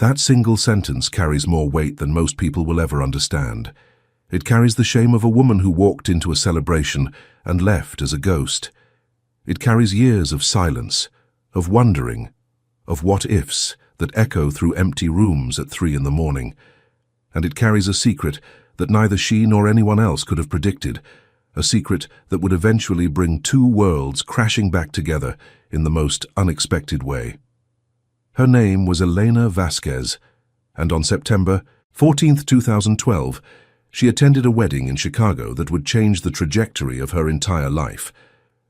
That single sentence carries more weight than most people will ever understand. It carries the shame of a woman who walked into a celebration and left as a ghost. It carries years of silence, of wondering, of what-ifs that echo through empty rooms at 3 in the morning. And it carries a secret that neither she nor anyone else could have predicted, a secret that would eventually bring two worlds crashing back together in the most unexpected way. Her name was Elena Vasquez, and on September 14th, 2012, she attended a wedding in Chicago that would change the trajectory of her entire life.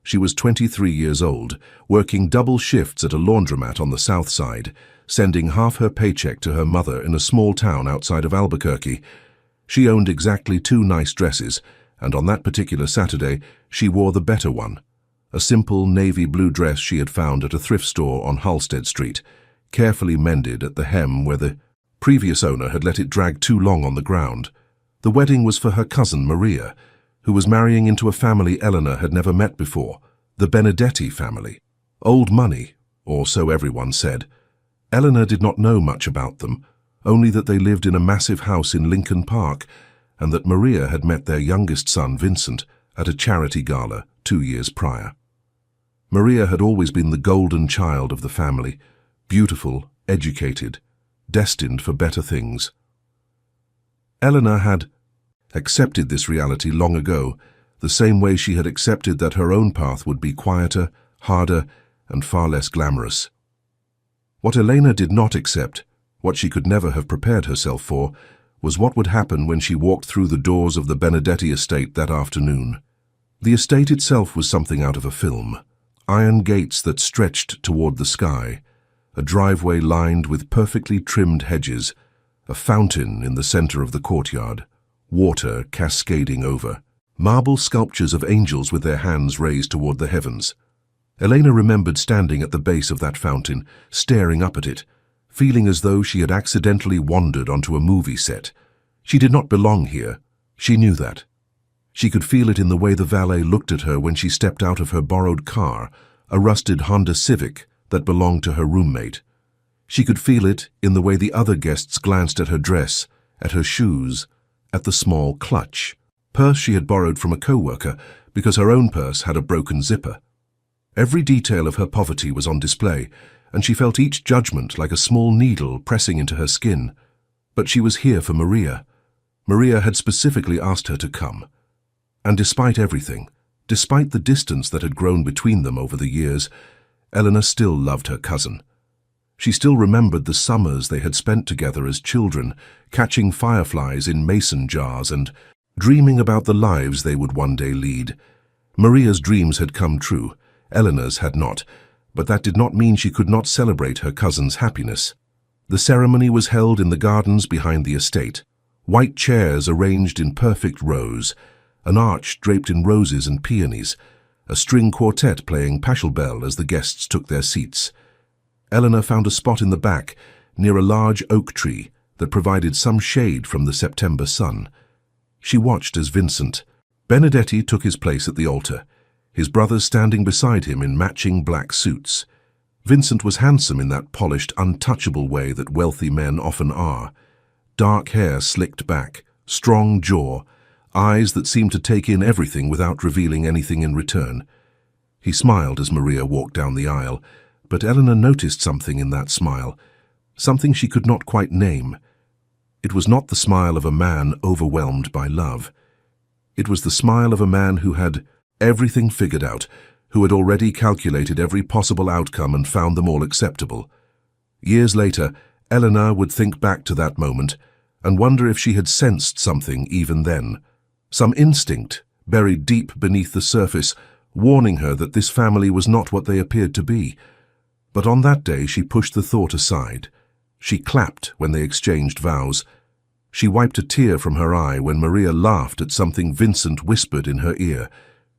She was 23 years old, working double shifts at a laundromat on the South Side, sending half her paycheck to her mother in a small town outside of Albuquerque. She owned exactly 2 nice dresses, and on that particular Saturday, she wore the better one, a simple navy blue dress she had found at a thrift store on Halsted Street, carefully mended at the hem where the previous owner had let it drag too long on the ground. The wedding was for her cousin Maria, who was marrying into a family Eleanor had never met before, the Benedetti family. Old money, or so everyone said. Eleanor did not know much about them, only that they lived in a massive house in Lincoln Park, and that Maria had met their youngest son, Vincent, at a charity gala 2 years prior. Maria had always been the golden child of the family, beautiful, educated, destined for better things. Eleanor had accepted this reality long ago, the same way she had accepted that her own path would be quieter, harder, and far less glamorous. What Elena did not accept, what she could never have prepared herself for, was what would happen when she walked through the doors of the Benedetti estate that afternoon. The estate itself was something out of a film. Iron gates that stretched toward the sky, a driveway lined with perfectly trimmed hedges, a fountain in the center of the courtyard, water cascading over, marble sculptures of angels with their hands raised toward the heavens. Elena remembered standing at the base of that fountain, staring up at it, feeling as though she had accidentally wandered onto a movie set. She did not belong here. She knew that. She could feel it in the way the valet looked at her when she stepped out of her borrowed car, a rusted Honda Civic that belonged to her roommate. She could feel it in the way the other guests glanced at her dress, at her shoes, at the small clutch, purse she had borrowed from a co-worker because her own purse had a broken zipper. Every detail of her poverty was on display, and she felt each judgment like a small needle pressing into her skin. But she was here for Maria. Maria had specifically asked her to come. And despite everything, despite the distance that had grown between them over the years, Eleanor still loved her cousin. She still remembered the summers they had spent together as children, catching fireflies in mason jars and dreaming about the lives they would one day lead. Maria's dreams had come true, Eleanor's had not, but that did not mean she could not celebrate her cousin's happiness. The ceremony was held in the gardens behind the estate, white chairs arranged in perfect rows, an arch draped in roses and peonies, a string quartet playing Pachelbel as the guests took their seats. Eleanor found a spot in the back, near a large oak tree that provided some shade from the September sun. She watched as Vincent Benedetti took his place at the altar, his brothers standing beside him in matching black suits. Vincent was handsome in that polished, untouchable way that wealthy men often are. Dark hair slicked back, strong jaw, eyes that seemed to take in everything without revealing anything in return. He smiled as Maria walked down the aisle, but Eleanor noticed something in that smile, something she could not quite name. It was not the smile of a man overwhelmed by love. It was the smile of a man who had everything figured out, who had already calculated every possible outcome and found them all acceptable. Years later, Eleanor would think back to that moment and wonder if she had sensed something even then, some instinct buried deep beneath the surface, warning her that this family was not what they appeared to be. But on that day she pushed the thought aside. She clapped when they exchanged vows. She wiped a tear from her eye when Maria laughed at something Vincent whispered in her ear.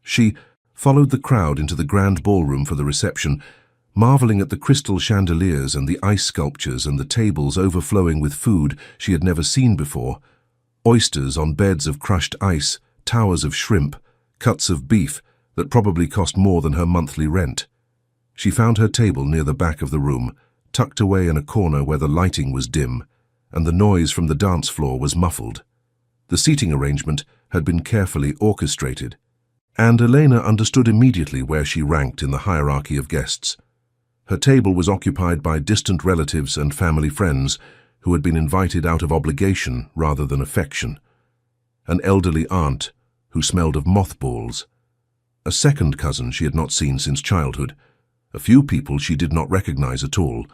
She followed the crowd into the grand ballroom for the reception, marveling at the crystal chandeliers and the ice sculptures and the tables overflowing with food she had never seen before. Oysters on beds of crushed ice, towers of shrimp, cuts of beef that probably cost more than her monthly rent. She found her table near the back of the room, tucked away in a corner where the lighting was dim and the noise from the dance floor was muffled. The seating arrangement had been carefully orchestrated, and Elena understood immediately where she ranked in the hierarchy of guests. Her table was occupied by distant relatives and family friends who had been invited out of obligation rather than affection. An elderly aunt who smelled of mothballs, a second cousin she had not seen since childhood, a few people she did not recognize at all.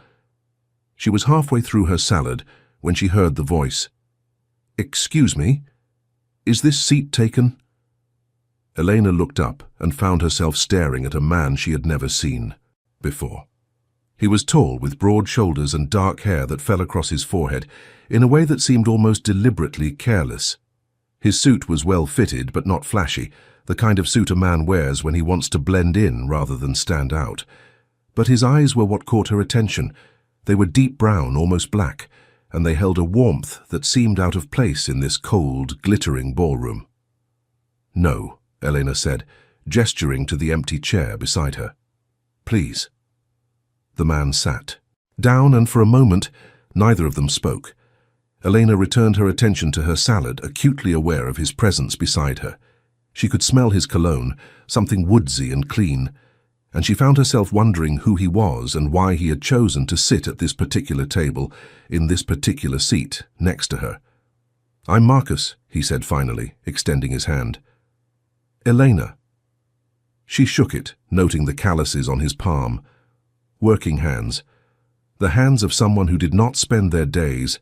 She was halfway through her salad when she heard the voice. "Excuse me, is this seat taken?" Elena looked up and found herself staring at a man she had never seen before. He was tall, with broad shoulders and dark hair that fell across his forehead in a way that seemed almost deliberately careless. His suit was well fitted but not flashy, the kind of suit a man wears when he wants to blend in rather than stand out. But his eyes were what caught her attention. They were deep brown, almost black, and they held a warmth that seemed out of place in this cold, glittering ballroom. "No," Elena said, gesturing to the empty chair beside her. "Please." The man sat down, and for a moment neither of them spoke. Elena returned her attention to her salad, acutely aware of his presence beside her. She could smell his cologne, something woodsy and clean, and she found herself wondering who he was and why he had chosen to sit at this particular table, in this particular seat, next to her. "I'm Marcus," he said finally, extending his hand. "Elena." She shook it, noting the calluses on his palm. Working hands. The hands of someone who did not spend their days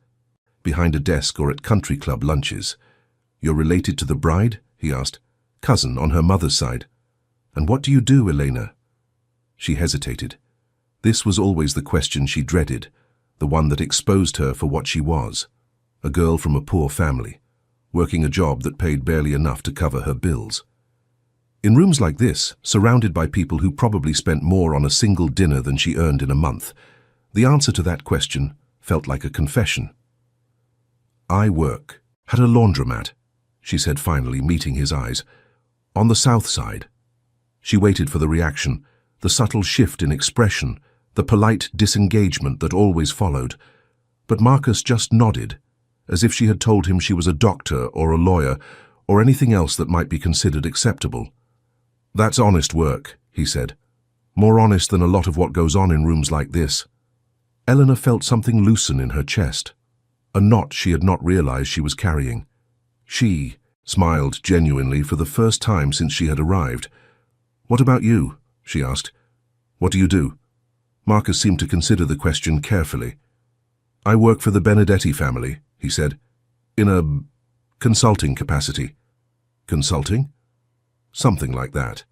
behind a desk or at country club lunches. "You're related to the bride?" he asked. "Cousin on her mother's side." "And what do you do, Elena?" She hesitated. This was always the question she dreaded, the one that exposed her for what she was, a girl from a poor family, working a job that paid barely enough to cover her bills. In rooms like this, surrounded by people who probably spent more on a single dinner than she earned in a month, the answer to that question felt like a confession. "I work at a laundromat," she said finally, meeting his eyes. "On the south side." She waited for the reaction, the subtle shift in expression, the polite disengagement that always followed. But Marcus just nodded, as if she had told him she was a doctor or a lawyer or anything else that might be considered acceptable. "That's honest work," he said. "More honest than a lot of what goes on in rooms like this." Elena felt something loosen in her chest, a knot she had not realized she was carrying. She smiled genuinely for the first time since she had arrived. "What about you?" she asked. "What do you do?" Marcus seemed to consider the question carefully. "I work for the Benedetti family," he said, "in a consulting capacity." "Consulting?" "Something like that."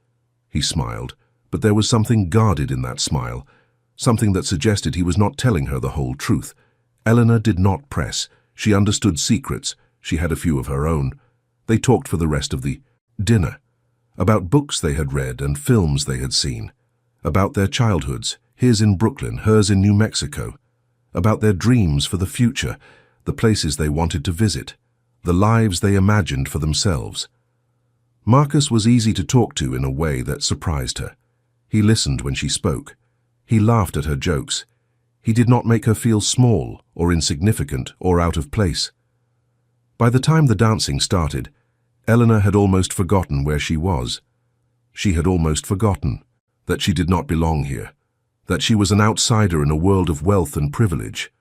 He smiled, but there was something guarded in that smile, something that suggested he was not telling her the whole truth. Elena did not press. She understood secrets. She had a few of her own. They talked for the rest of the dinner, about books they had read and films they had seen, about their childhoods, his in Brooklyn, hers in New Mexico, about their dreams for the future, the places they wanted to visit, the lives they imagined for themselves. Marcus was easy to talk to in a way that surprised her. He listened when she spoke. He laughed at her jokes. He did not make her feel small or insignificant or out of place. By the time the dancing started, Elena had almost forgotten where she was. She had almost forgotten that she did not belong here, that she was an outsider in a world of wealth and privilege.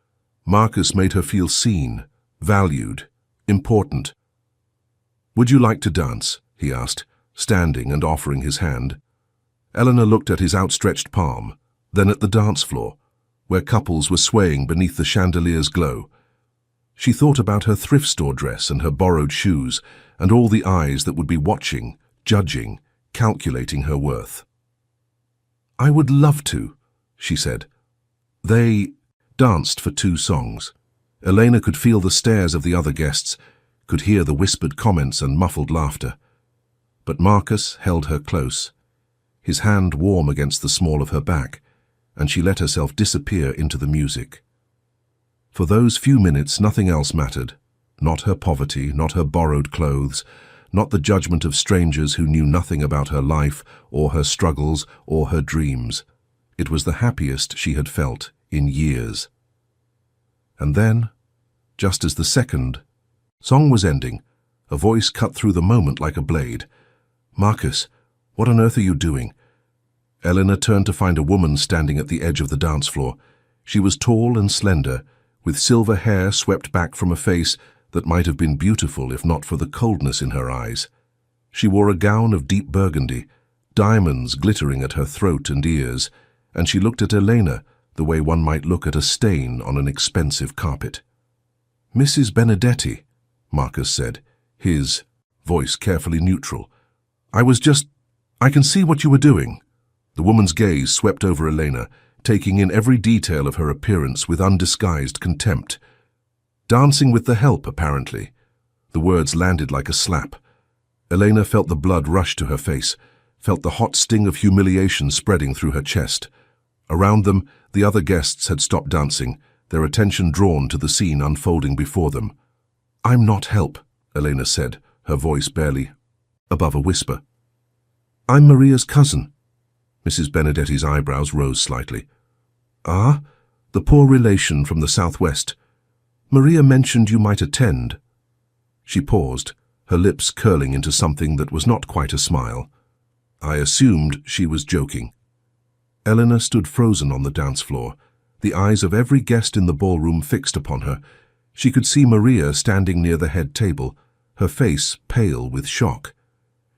Marcus made her feel seen, valued, important. "Would you like to dance?" he asked, standing and offering his hand. Elena looked at his outstretched palm, then at the dance floor, where couples were swaying beneath the chandelier's glow. She thought about her thrift store dress and her borrowed shoes, and all the eyes that would be watching, judging, calculating her worth. "I would love to," she said. They danced for 2 songs. Elena could feel the stares of the other guests, could hear the whispered comments and muffled laughter. But Marcus held her close, his hand warm against the small of her back, and she let herself disappear into the music. For those few minutes nothing else mattered, not her poverty, not her borrowed clothes, not the judgment of strangers who knew nothing about her life or her struggles or her dreams. It was the happiest she had felt in years. And then, just as the second song was ending, a voice cut through the moment like a blade. "Marcus, what on earth are you doing?" Eleanor turned to find a woman standing at the edge of the dance floor. She was tall and slender, with silver hair swept back from a face that might have been beautiful if not for the coldness in her eyes. She wore a gown of deep burgundy, diamonds glittering at her throat and ears, and she looked at Elena the way one might look at a stain on an expensive carpet. "Mrs. Benedetti," Marcus said, his voice carefully neutral. I can see what you were doing." The woman's gaze swept over Elena, taking in every detail of her appearance with undisguised contempt. "Dancing with the help, apparently." The words landed like a slap. Elena felt the blood rush to her face, felt the hot sting of humiliation spreading through her chest. Around them, the other guests had stopped dancing, their attention drawn to the scene unfolding before them. "I'm not help," Elena said, her voice barely above a whisper. "I'm Maria's cousin." Mrs. Benedetti's eyebrows rose slightly. "Ah, the poor relation from the southwest. Maria mentioned you might attend." She paused, her lips curling into something that was not quite a smile. I assumed she was joking. Eleanor stood frozen on the dance floor, the eyes of every guest in the ballroom fixed upon her. She could see Maria standing near the head table, her face pale with shock.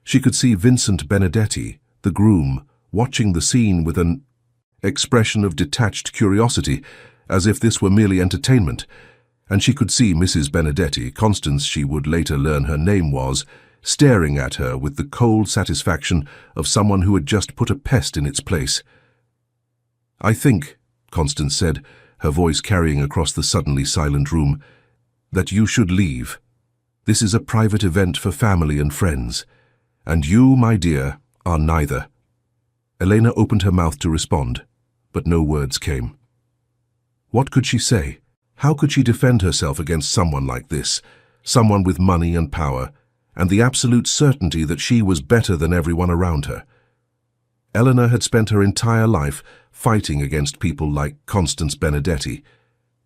She could see Vincent Benedetti, the groom, watching the scene with an expression of detached curiosity, as if this were merely entertainment. And she could see Mrs. Benedetti, Constance she would later learn her name was, staring at her with the cold satisfaction of someone who had just put a pest in its place. "I think," Constance said, her voice carrying across the suddenly silent room, "that you should leave. This is a private event for family and friends, and you, my dear, are neither." Elena opened her mouth to respond, but no words came. What could she say? How could she defend herself against someone like this, someone with money and power, and the absolute certainty that she was better than everyone around her? Eleanor had spent her entire life fighting against people like Constance Benedetti,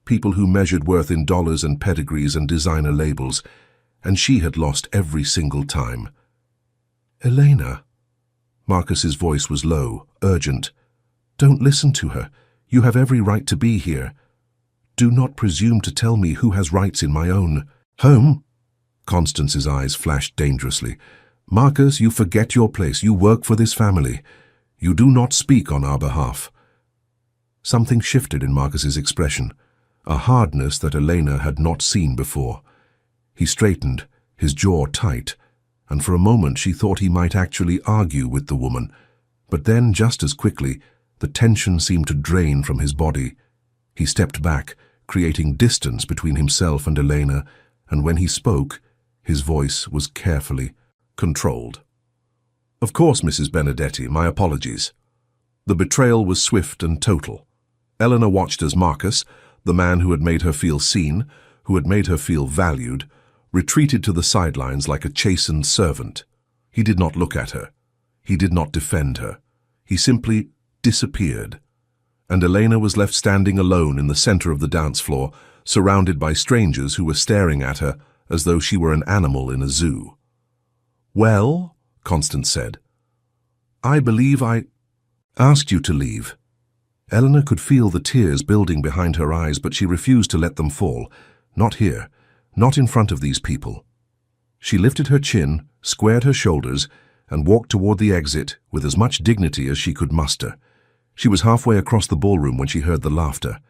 people who measured worth in dollars and pedigrees and designer labels, and she had lost every single time. "Elena," Marcus's voice was low, urgent. "Don't listen to her. You have every right to be here. Do not presume to tell me who has rights in my own home." Constance's eyes flashed dangerously. "Marcus, you forget your place. You work for this family. You do not speak on our behalf." Something shifted in Marcus's expression, a hardness that Elena had not seen before. He straightened, his jaw tight, and for a moment she thought he might actually argue with the woman. But then, just as quickly, the tension seemed to drain from his body. He stepped back, creating distance between himself and Elena, and when he spoke, his voice was carefully controlled. "Of course, Mrs. Benedetti, my apologies." The betrayal was swift and total. Eleanor watched as Marcus, the man who had made her feel seen, who had made her feel valued, retreated to the sidelines like a chastened servant. He did not look at her. He did not defend her. He simply disappeared. And Elena was left standing alone in the center of the dance floor, surrounded by strangers who were staring at her as though she were an animal in a zoo. "Well," Constance said, "I believe I asked you to leave." Eleanor could feel the tears building behind her eyes, but she refused to let them fall. Not here. Not in front of these people. She lifted her chin, squared her shoulders, and walked toward the exit with as much dignity as she could muster. She was halfway across the ballroom when she heard the laughter.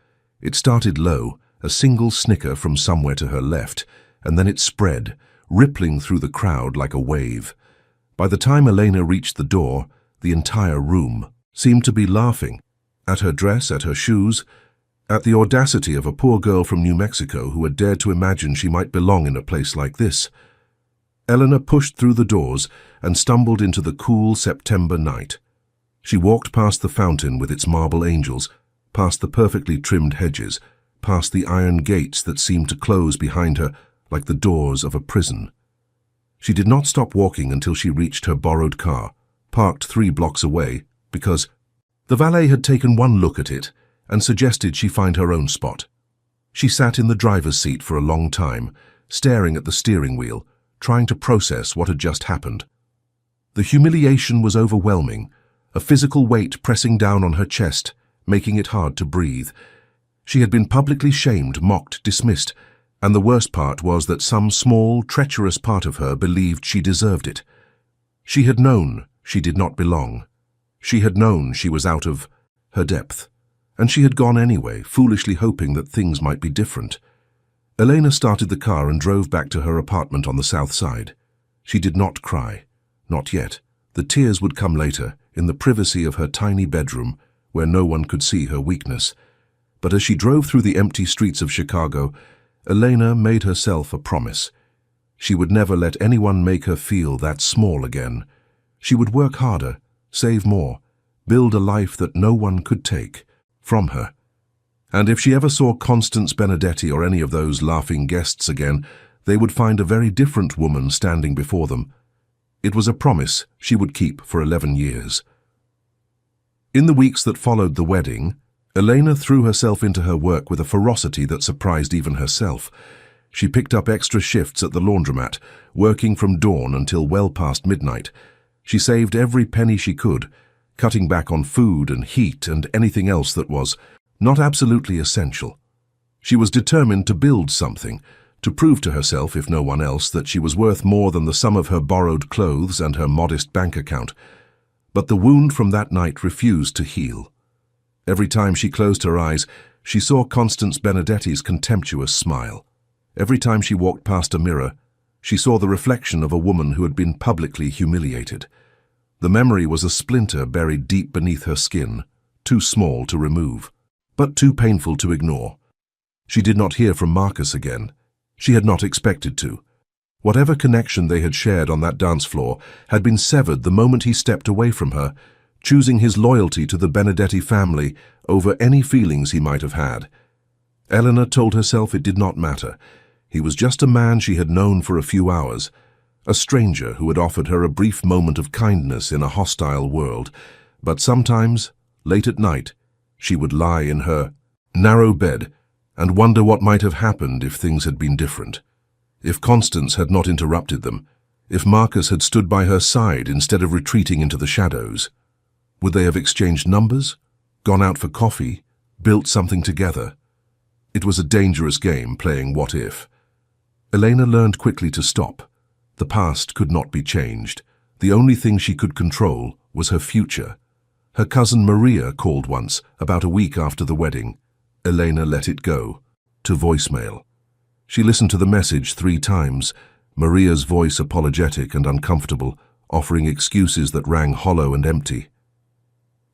It started low, a single snicker from somewhere to her left, and then it spread, rippling through the crowd like a wave. By the time Elena reached the door, the entire room seemed to be laughing, at her dress, at her shoes, at the audacity of a poor girl from New Mexico who had dared to imagine she might belong in a place like this. Eleanor pushed through the doors and stumbled into the cool September night. She walked past the fountain with its marble angels, past the perfectly trimmed hedges, past the iron gates that seemed to close behind her like the doors of a prison. She did not stop walking until she reached her borrowed car, parked 3 blocks away, because the valet had taken one look at it and suggested she find her own spot. She sat in the driver's seat for a long time, staring at the steering wheel, trying to process what had just happened. The humiliation was overwhelming, a physical weight pressing down on her chest, making it hard to breathe. She had been publicly shamed, mocked, dismissed, and the worst part was that some small, treacherous part of her believed she deserved it. She had known she did not belong. She had known she was out of her depth, and she had gone anyway, foolishly hoping that things might be different. Elena started the car and drove back to her apartment on the south side. She did not cry. Not yet. The tears would come later, in the privacy of her tiny bedroom, where no one could see her weakness. But as she drove through the empty streets of Chicago, Elena made herself a promise. She would never let anyone make her feel that small again. She would work harder, save more, build a life that no one could take from her. And if she ever saw Constance Benedetti or any of those laughing guests again, they would find a very different woman standing before them. It was a promise she would keep for 11 years. In the weeks that followed the wedding, Elena threw herself into her work with a ferocity that surprised even herself. She picked up extra shifts at the laundromat, working from dawn until well past midnight. She saved every penny she could, cutting back on food and heat and anything else that was not absolutely essential. She was determined to build something, to prove to herself, if no one else, that she was worth more than the sum of her borrowed clothes and her modest bank account. But the wound from that night refused to heal. Every time she closed her eyes, she saw Constance Benedetti's contemptuous smile. Every time she walked past a mirror, she saw the reflection of a woman who had been publicly humiliated. The memory was a splinter buried deep beneath her skin, too small to remove, but too painful to ignore. She did not hear from Marcus again. She had not expected to. Whatever connection they had shared on that dance floor had been severed the moment he stepped away from her, choosing his loyalty to the Benedetti family over any feelings he might have had. Elena told herself it did not matter. He was just a man she had known for a few hours, a stranger who had offered her a brief moment of kindness in a hostile world. But sometimes, late at night, she would lie in her narrow bed and wonder what might have happened if things had been different. If Constance had not interrupted them, if Marcus had stood by her side instead of retreating into the shadows. Would they have exchanged numbers, gone out for coffee, built something together? It was a dangerous game playing what if. Elena learned quickly to stop. The past could not be changed. The only thing she could control was her future. Her cousin Maria called once, about a week after the wedding. Elena let it go, to voicemail. She listened to the message 3 times, Maria's voice apologetic and uncomfortable, offering excuses that rang hollow and empty.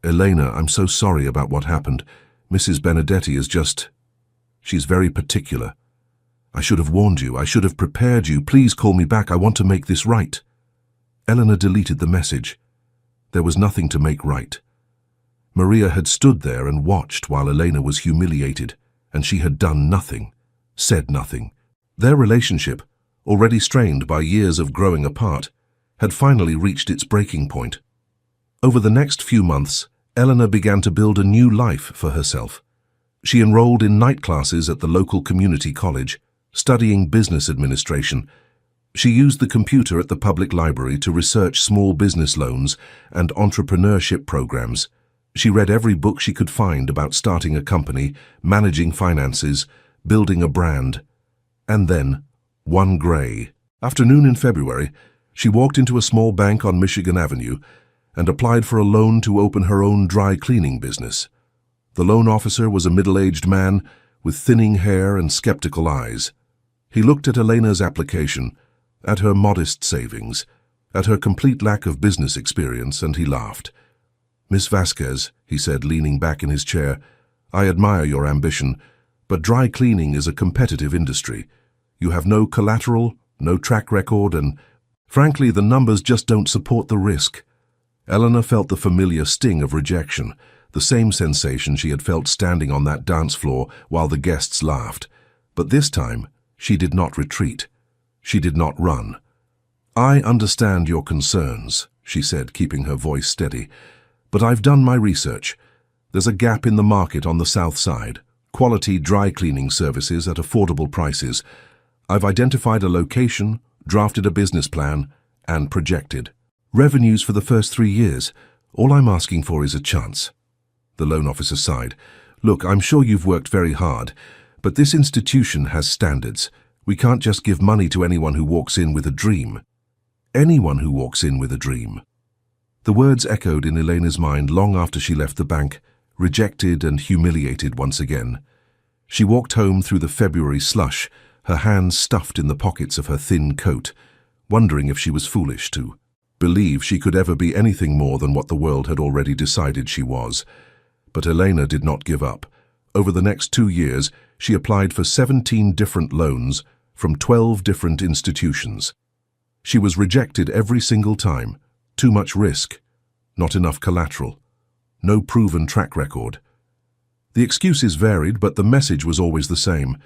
Elena, I'm so sorry about what happened. Mrs. Benedetti is just... She's very particular. I should have warned you. I should have prepared you. Please call me back. I want to make this right. Elena deleted the message. There was nothing to make right. Maria had stood there and watched while Elena was humiliated, and she had done nothing, said nothing. Their relationship, already strained by years of growing apart, had finally reached its breaking point. Over the next few months, Elena began to build a new life for herself. She enrolled in night classes at the local community college, studying business administration. She used the computer at the public library to research small business loans and entrepreneurship programs. She read every book she could find about starting a company, managing finances, building a brand. And then, one gray afternoon in February, she walked into a small bank on Michigan Avenue and applied for a loan to open her own dry cleaning business. The loan officer was a middle-aged man with thinning hair and skeptical eyes. He looked at Elena's application, at her modest savings, at her complete lack of business experience, and he laughed. Miss Vasquez, he said, leaning back in his chair, I admire your ambition, but dry cleaning is a competitive industry. You have no collateral, no track record, and, frankly, the numbers just don't support the risk. Elena felt the familiar sting of rejection, the same sensation she had felt standing on that dance floor while the guests laughed. But this time, she did not retreat. She did not run. I understand your concerns, she said, keeping her voice steady, but I've done my research. There's a gap in the market on the south side. Quality dry cleaning services at affordable prices. I've identified a location, drafted a business plan, and projected. Revenues for the first 3 years. All I'm asking for is a chance." The loan officer sighed. "Look, I'm sure you've worked very hard, but this institution has standards. We can't just give money to anyone who walks in with a dream." Anyone who walks in with a dream. The words echoed in Elena's mind long after she left the bank, rejected and humiliated once again. She walked home through the February slush, her hands stuffed in the pockets of her thin coat, wondering if she was foolish to believe she could ever be anything more than what the world had already decided she was. But Elena did not give up. Over the next 2 years, she applied for 17 different loans from 12 different institutions. She was rejected every single time. Too much risk, not enough collateral, no proven track record. The excuses varied, but the message was always the same.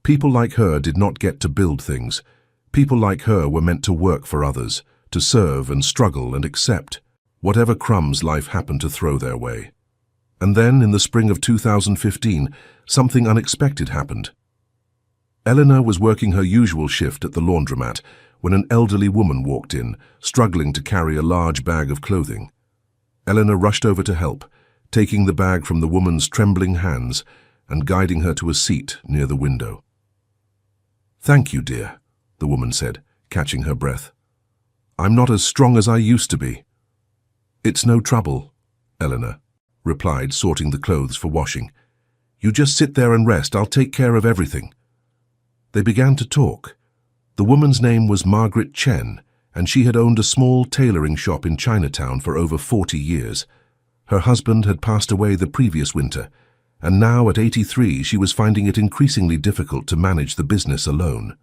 People like her did not get to build things. People like her were meant to work for others, to serve and struggle and accept whatever crumbs life happened to throw their way. And then, in the spring of 2015, something unexpected happened. Eleanor was working her usual shift at the laundromat when an elderly woman walked in, struggling to carry a large bag of clothing. Eleanor rushed over to help, taking the bag from the woman's trembling hands and guiding her to a seat near the window. "Thank you, dear," the woman said, catching her breath. "I'm not as strong as I used to be." "It's no trouble," Eleanor replied, sorting the clothes for washing. "You just sit there and rest. I'll take care of everything." They began to talk. The woman's name was Margaret Chen, and she had owned a small tailoring shop in Chinatown for over 40 years. Her husband had passed away the previous winter, and now at 83 she was finding it increasingly difficult to manage the business alone.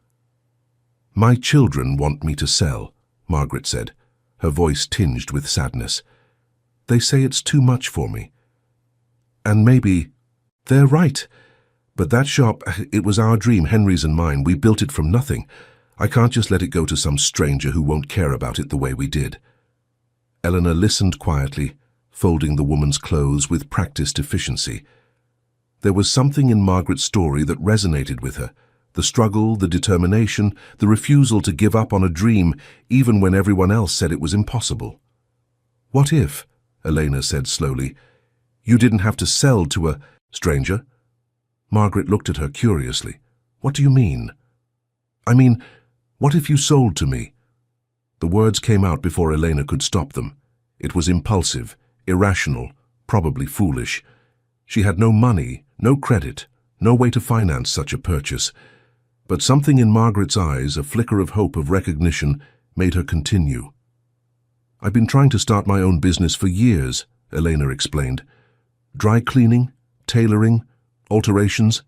"My children want me to sell," Margaret said, her voice tinged with sadness. "They say it's too much for me. And maybe they're right. But that shop, it was our dream, Henry's and mine. We built it from nothing. I can't just let it go to some stranger who won't care about it the way we did." Eleanor listened quietly, folding the woman's clothes with practiced efficiency. There was something in Margaret's story that resonated with her. The struggle, the determination, the refusal to give up on a dream, even when everyone else said it was impossible. "What if," Elena said slowly, "you didn't have to sell to a stranger?" Margaret looked at her curiously. "What do you mean?" "I mean, what if you sold to me?" The words came out before Elena could stop them. It was impulsive, irrational, probably foolish. She had no money, no credit, no way to finance such a purchase. But something in Margaret's eyes, a flicker of hope, of recognition, made her continue. "I've been trying to start my own business for years," Elena explained. "Dry cleaning, tailoring, alterations.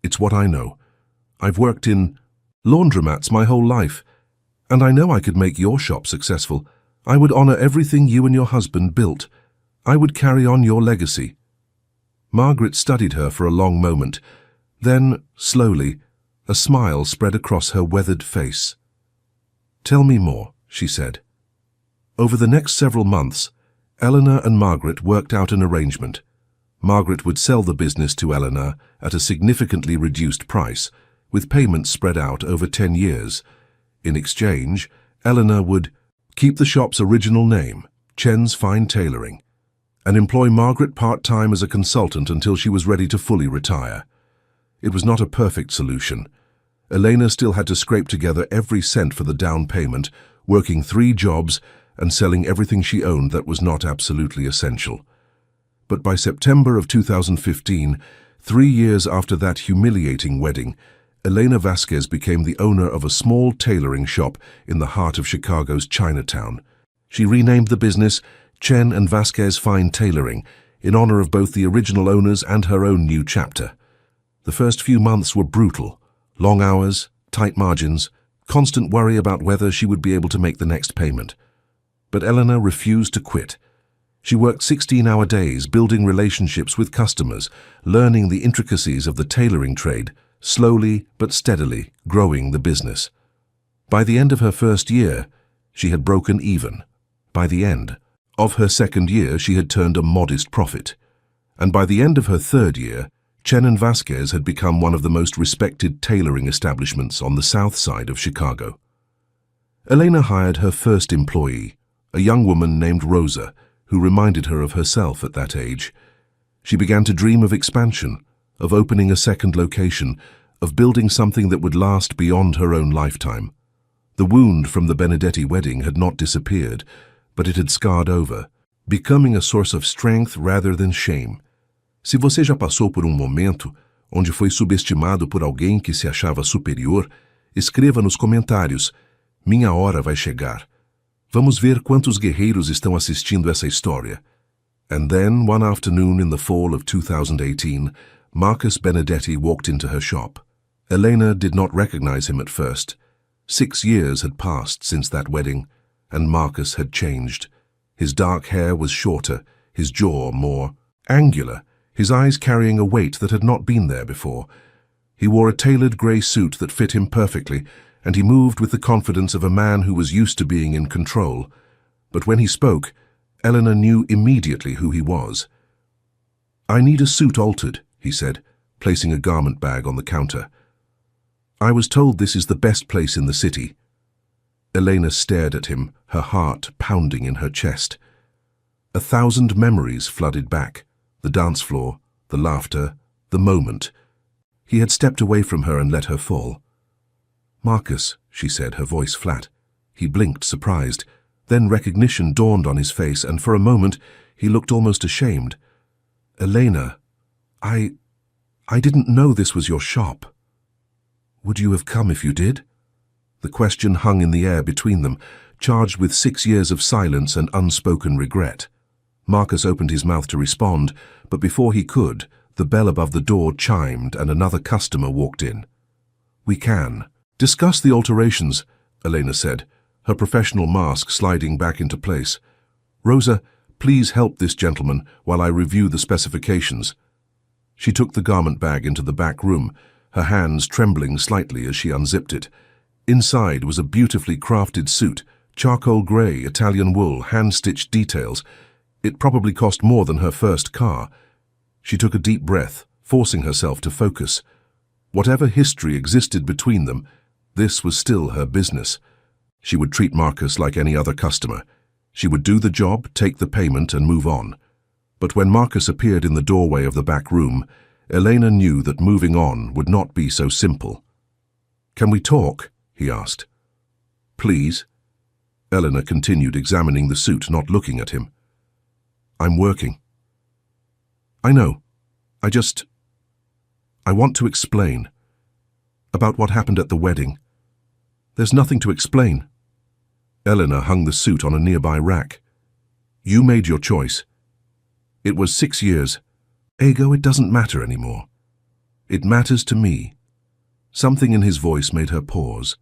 It's what I know. I've worked in laundromats my whole life, and I know I could make your shop successful. I would honor everything you and your husband built. I would carry on your legacy." Margaret studied her for a long moment. Then, slowly, a smile spread across her weathered face. "Tell me more," she said. Over the next several months, Eleanor and Margaret worked out an arrangement. Margaret would sell the business to Eleanor at a significantly reduced price, with payments spread out over 10 years. In exchange, Eleanor would keep the shop's original name, Chen's Fine Tailoring, and employ Margaret part-time as a consultant until she was ready to fully retire. It was not a perfect solution. Elena still had to scrape together every cent for the down payment, working 3 jobs and selling everything she owned that was not absolutely essential. But by September of 2015, 3 years after that humiliating wedding, Elena Vasquez became the owner of a small tailoring shop in the heart of Chicago's Chinatown. She renamed the business Chen and Vasquez Fine Tailoring in honor of both the original owners and her own new chapter. The first few months were brutal. Long hours, tight margins, constant worry about whether she would be able to make the next payment. But Eleanor refused to quit. She worked 16-hour days, building relationships with customers, learning the intricacies of the tailoring trade, slowly but steadily growing the business. By the end of her first year, she had broken even. By the end of her second year, she had turned a modest profit. and by the end of her third year, Chen and Vasquez had become one of the most respected tailoring establishments on the south side of Chicago. Elena hired her first employee, a young woman named Rosa, who reminded her of herself at that age. She began to dream of expansion, of opening a second location, of building something that would last beyond her own lifetime. The wound from the Benedetti wedding had not disappeared, but it had scarred over, becoming a source of strength rather than shame. Se você já passou por momento onde foi subestimado por alguém que se achava superior, escreva nos comentários: minha hora vai chegar. Vamos ver quantos guerreiros estão assistindo essa história. And then, one afternoon in the fall of 2018, Marcus Benedetti walked into her shop. Elena did not recognize him at first. 6 years had passed since that wedding, and Marcus had changed. His dark hair was shorter, his jaw more angular, his eyes carrying a weight that had not been there before. He wore a tailored grey suit that fit him perfectly, and he moved with the confidence of a man who was used to being in control. But when he spoke, Elena knew immediately who he was. "I need a suit altered," he said, placing a garment bag on the counter. "I was told this is the best place in the city." Elena stared at him, her heart pounding in her chest. 1,000 memories flooded back, the dance floor, the laughter, the moment. He had stepped away from her and let her fall. "Marcus," she said, her voice flat. He blinked, surprised. Then recognition dawned on his face, and for a moment he looked almost ashamed. "Elena, I didn't know this was your shop." "Would you have come if you did?" The question hung in the air between them, charged with 6 years of silence and unspoken regret. Marcus opened his mouth to respond, but before he could, the bell above the door chimed and another customer walked in. "We can discuss the alterations," Elena said, her professional mask sliding back into place. "Rosa, please help this gentleman while I review the specifications." She took the garment bag into the back room, her hands trembling slightly as she unzipped it. Inside was a beautifully crafted suit, charcoal grey, Italian wool, hand-stitched details. It probably cost more than her first car. She took a deep breath, forcing herself to focus. Whatever history existed between them, this was still her business. She would treat Marcus like any other customer. She would do the job, take the payment, and move on. But when Marcus appeared in the doorway of the back room, Elena knew that moving on would not be so simple. "Can we talk?" he asked. "Please." Elena continued examining the suit, not looking at him. "I'm working." "I know. I want to explain. About what happened at the wedding." "There's nothing to explain." Elena hung the suit on a nearby rack. "You made your choice. It was 6 years. Ego, it doesn't matter anymore. It matters to me." Something in his voice made her pause.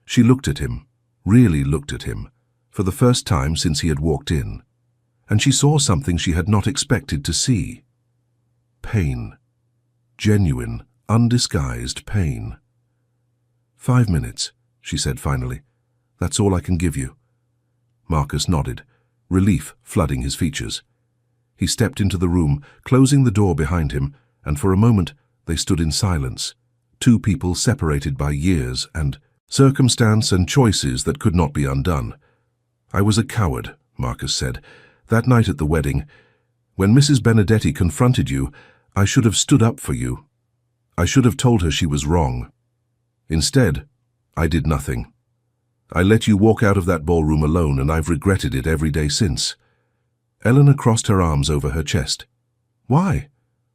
She looked at him, really looked at him, for the first time since he had walked in. And she saw something she had not expected to see. Pain. Genuine, undisguised pain. "5 minutes, she said finally. "That's all I can give you." Marcus nodded, relief flooding his features. He stepped into the room, closing the door behind him, and for a moment they stood in silence, 2 people separated by years and circumstance and choices that could not be undone. "I was a coward," Marcus said. "That night at the wedding, when Mrs. Benedetti confronted you, I should have stood up for you. I should have told her she was wrong. Instead, I did nothing. I let you walk out of that ballroom alone, and I've regretted it every day since." Elena crossed her arms over her chest. "Why?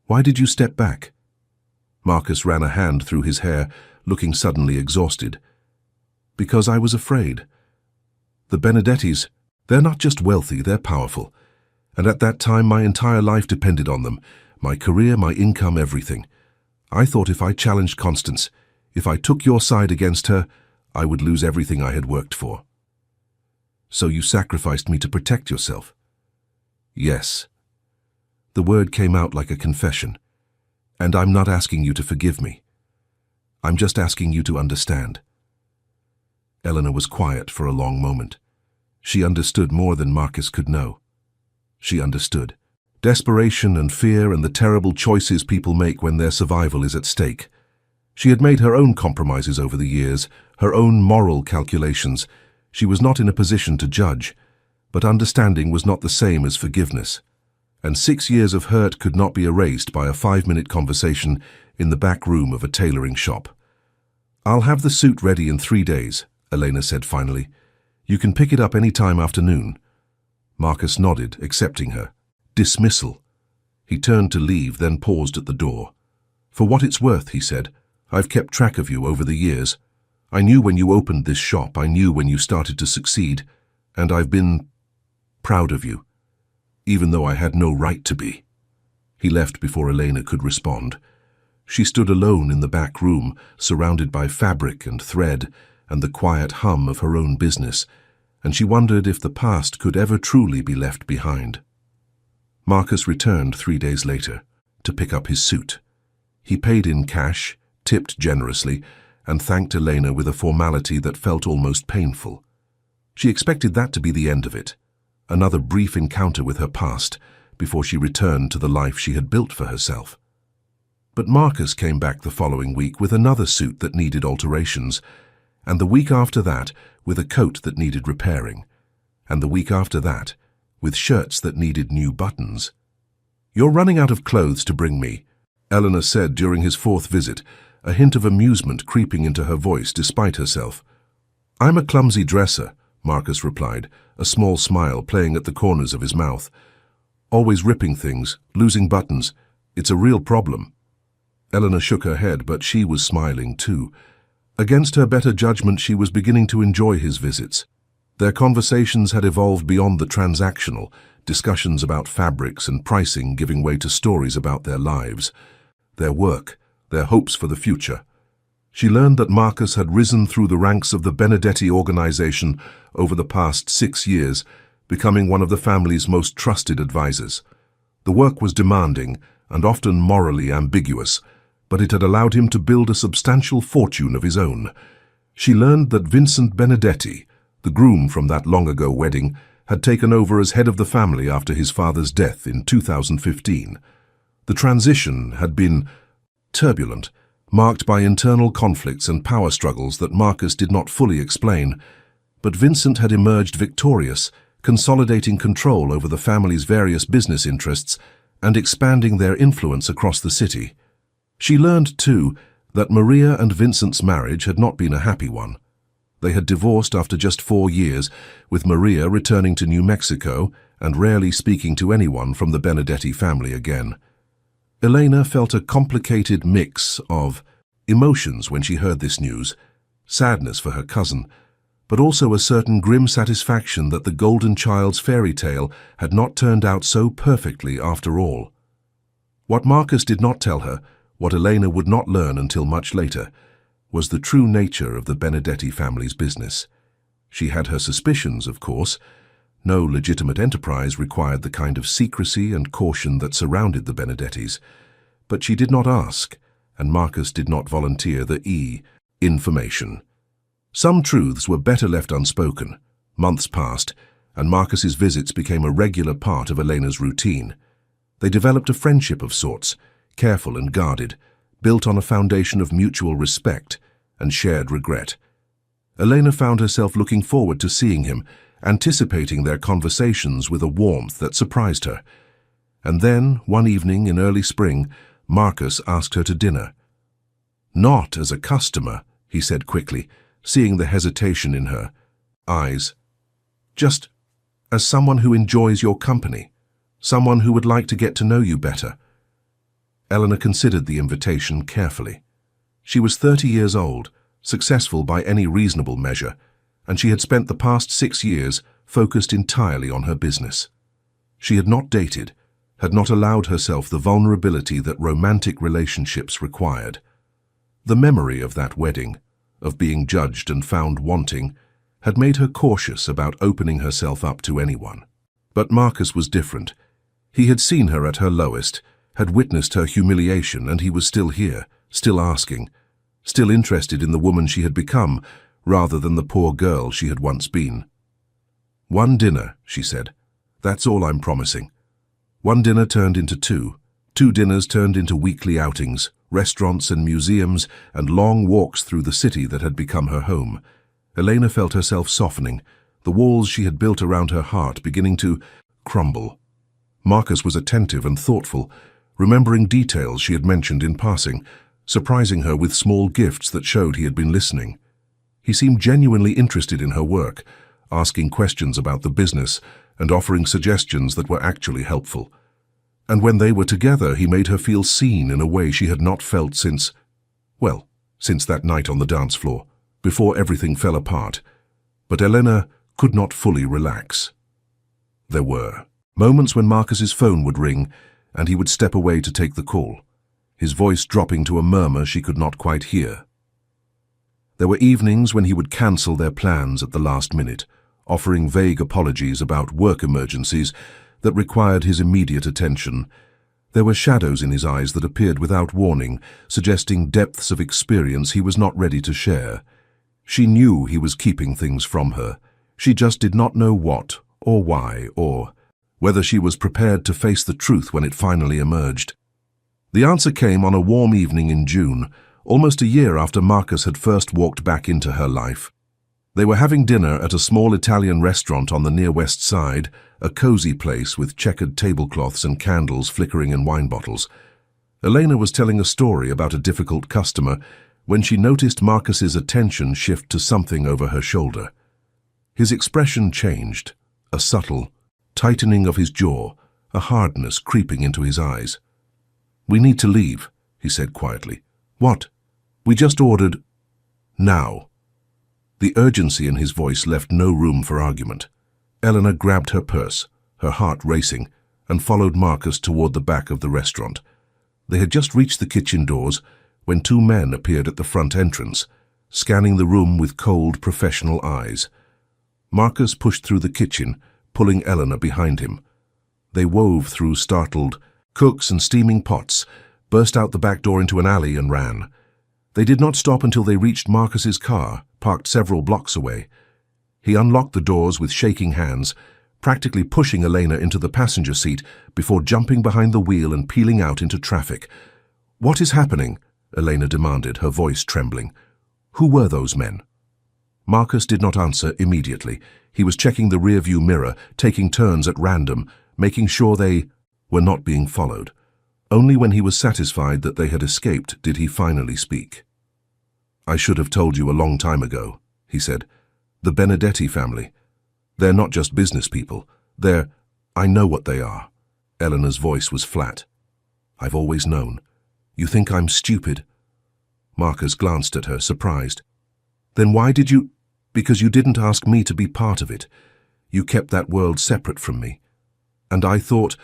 Why did you step back?" Marcus ran a hand through his hair, looking suddenly exhausted. "Because I was afraid. The Benedettis, they're not just wealthy, they're powerful. And at that time my entire life depended on them, my career, my income, everything. I thought if I challenged Constance, if I took your side against her, I would lose everything I had worked for." "So you sacrificed me to protect yourself?" "Yes." The word came out like a confession. "And I'm not asking you to forgive me. I'm just asking you to understand." Elena was quiet for a long moment. She understood more than Marcus could know. She understood. Desperation and fear and the terrible choices people make when their survival is at stake. She had made her own compromises over the years, her own moral calculations. She was not in a position to judge, but understanding was not the same as forgiveness. And 6 years of hurt could not be erased by a 5-minute conversation in the back room of a tailoring shop. "I'll have the suit ready in 3 days," Elena said finally. "You can pick it up any time afternoon." Marcus nodded, accepting her. Dismissal. He turned to leave, then paused at the door. "For what it's worth," he said, "I've kept track of you over the years. I knew when you opened this shop, I knew when you started to succeed, and I've been proud of you, even though I had no right to be." He left before Elena could respond. She stood alone in the back room, surrounded by fabric and thread and the quiet hum of her own business, and she wondered if the past could ever truly be left behind. Marcus returned 3 days later to pick up his suit. He paid in cash, tipped generously, and thanked Elena with a formality that felt almost painful. She expected that to be the end of it, another brief encounter with her past before she returned to the life she had built for herself. But Marcus came back the following week with another suit that needed alterations, and the week after that with a coat that needed repairing, and the week after that with shirts that needed new buttons. "You're running out of clothes to bring me," Eleanor said during his 4th visit, a hint of amusement creeping into her voice despite herself. "I'm a clumsy dresser," Marcus replied, a small smile playing at the corners of his mouth. "Always ripping things, losing buttons. It's a real problem." Eleanor shook her head, but she was smiling too. Against her better judgment, she was beginning to enjoy his visits. Their conversations had evolved beyond the transactional, discussions about fabrics and pricing giving way to stories about their lives, their work, their hopes for the future. She learned that Marcus had risen through the ranks of the Benedetti organization over the past 6 years, becoming one of the family's most trusted advisors. The work was demanding and often morally ambiguous, but it had allowed him to build a substantial fortune of his own. She learned that Vincent Benedetti, the groom from that long-ago wedding, had taken over as head of the family after his father's death in 2015. The transition had been turbulent, marked by internal conflicts and power struggles that Marcus did not fully explain, but Vincent had emerged victorious, consolidating control over the family's various business interests and expanding their influence across the city. She learned, too, that Maria and Vincent's marriage had not been a happy one. They had divorced after just 4 years, with Maria returning to New Mexico and rarely speaking to anyone from the Benedetti family again. Elena felt a complicated mix of emotions when she heard this news, sadness for her cousin, but also a certain grim satisfaction that the golden child's fairy tale had not turned out so perfectly after all. What Marcus did not tell her, what Elena would not learn until much later, was the true nature of the Benedetti family's business. She had her suspicions, of course. No legitimate enterprise required the kind of secrecy and caution that surrounded the Benedettis. But she did not ask, and Marcus did not volunteer the information. Some truths were better left unspoken. Months passed, and Marcus's visits became a regular part of Elena's routine. They developed a friendship of sorts, careful and guarded, built on a foundation of mutual respect and shared regret. Elena found herself looking forward to seeing him, anticipating their conversations with a warmth that surprised her. And then, one evening in early spring, Marcus asked her to dinner. "Not as a customer," he said quickly, seeing the hesitation in her eyes. "Just as someone who enjoys your company, someone who would like to get to know you better." Eleanor considered the invitation carefully. She was 30 years old, successful by any reasonable measure, and she had spent the past 6 years focused entirely on her business. She had not dated, had not allowed herself the vulnerability that romantic relationships required. The memory of that wedding, of being judged and found wanting, had made her cautious about opening herself up to anyone. But Marcus was different. He had seen her at her lowest, had witnessed her humiliation, and he was still here, still asking, still interested in the woman she had become, rather than the poor girl she had once been. "One dinner," she said. "That's all I'm promising. One dinner turned into two. Two dinners turned into weekly outings, restaurants and museums, and long walks through the city that had become her home. Elena felt herself softening, the walls she had built around her heart beginning to crumble. Marcus was attentive and thoughtful, remembering details she had mentioned in passing, surprising her with small gifts that showed he had been listening. He seemed genuinely interested in her work, asking questions about the business and offering suggestions that were actually helpful. And when they were together, he made her feel seen in a way she had not felt since that night on the dance floor, before everything fell apart. But Elena could not fully relax. There were moments when Marcus's phone would ring, and he would step away to take the call, his voice dropping to a murmur she could not quite hear. There were evenings when he would cancel their plans at the last minute, offering vague apologies about work emergencies that required his immediate attention. There were shadows in his eyes that appeared without warning, suggesting depths of experience he was not ready to share. She knew he was keeping things from her. She just did not know what, or why, or whether she was prepared to face the truth when it finally emerged. The answer came on a warm evening in June, almost a year after Marcus had first walked back into her life. They were having dinner at a small Italian restaurant on the near West Side, a cozy place with checkered tablecloths and candles flickering in wine bottles. Elena was telling a story about a difficult customer when she noticed Marcus's attention shift to something over her shoulder. His expression changed, a subtle tightening of his jaw, a hardness creeping into his eyes. "We need to leave," he said quietly. "What?" "We just ordered." "Now." The urgency in his voice left no room for argument. Elena grabbed her purse, her heart racing, and followed Marcus toward the back of the restaurant. They had just reached the kitchen doors when two men appeared at the front entrance, scanning the room with cold, professional eyes. Marcus pushed through the kitchen, pulling Elena behind him. They wove through startled cooks and steaming pots, burst out the back door into an alley and ran. They did not stop until they reached Marcus's car, parked several blocks away. He unlocked the doors with shaking hands, practically pushing Elena into the passenger seat before jumping behind the wheel and peeling out into traffic. "What is happening?" Elena demanded, her voice trembling. "Who were those men?" Marcus did not answer immediately. He was checking the rearview mirror, taking turns at random, making sure they were not being followed. Only when he was satisfied that they had escaped did he finally speak. "I should have told you a long time ago," he said. "The Benedetti family. They're not just business people. I know what they are." Eleanor's voice was flat. "I've always known. You think I'm stupid?" Marcus glanced at her, surprised. "Then why did you—" "Because you didn't ask me to be part of it. You kept that world separate from me. And I thought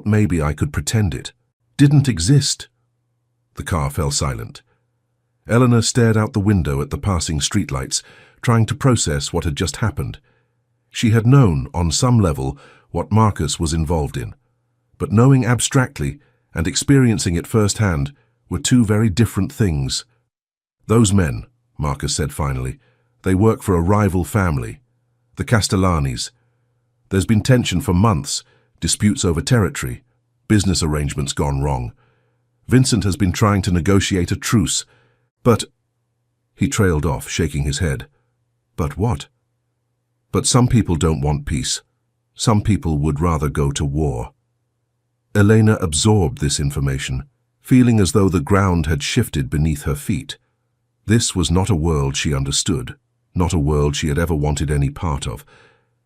maybe I could pretend it didn't exist." The car fell silent. Eleanor stared out the window at the passing streetlights, trying to process what had just happened. She had known, on some level, what Marcus was involved in, but knowing abstractly and experiencing it firsthand were two very different things. "Those men," Marcus said finally, "they work for a rival family, the Castellanis. There's been tension for months, disputes over territory, business arrangements gone wrong. Vincent has been trying to negotiate a truce, but—" He trailed off, shaking his head. "But what?" "But some people don't want peace. Some people would rather go to war." Elena absorbed this information, feeling as though the ground had shifted beneath her feet. This was not a world she understood, not a world she had ever wanted any part of,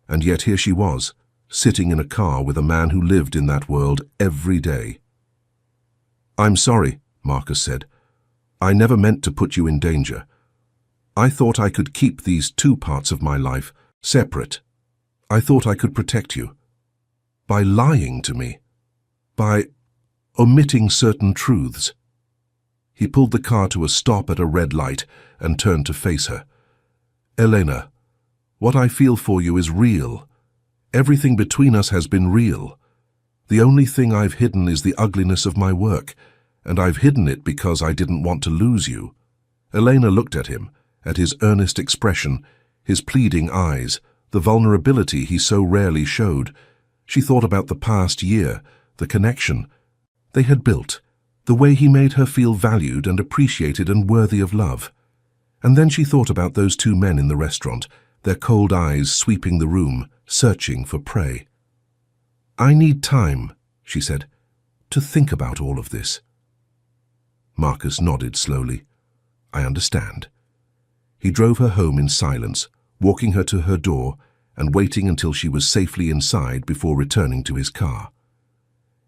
and yet here she was, sitting in a car with a man who lived in that world every day. "I'm sorry," Marcus said. "I never meant to put you in danger. I thought I could keep these two parts of my life separate. I thought I could protect you. By lying to me. By omitting certain truths." He pulled the car to a stop at a red light and turned to face her. "Elena, what I feel for you is real. Everything between us has been real. The only thing I've hidden is the ugliness of my work, and I've hidden it because I didn't want to lose you." Elena looked at him, at his earnest expression, his pleading eyes, the vulnerability he so rarely showed. She thought about the past year, the connection they had built, the way he made her feel valued and appreciated and worthy of love. And then she thought about those two men in the restaurant, their cold eyes sweeping the room, searching for prey. "I need time," she said, "to think about all of this." Marcus nodded slowly. "I understand." He drove her home in silence, walking her to her door and waiting until she was safely inside before returning to his car.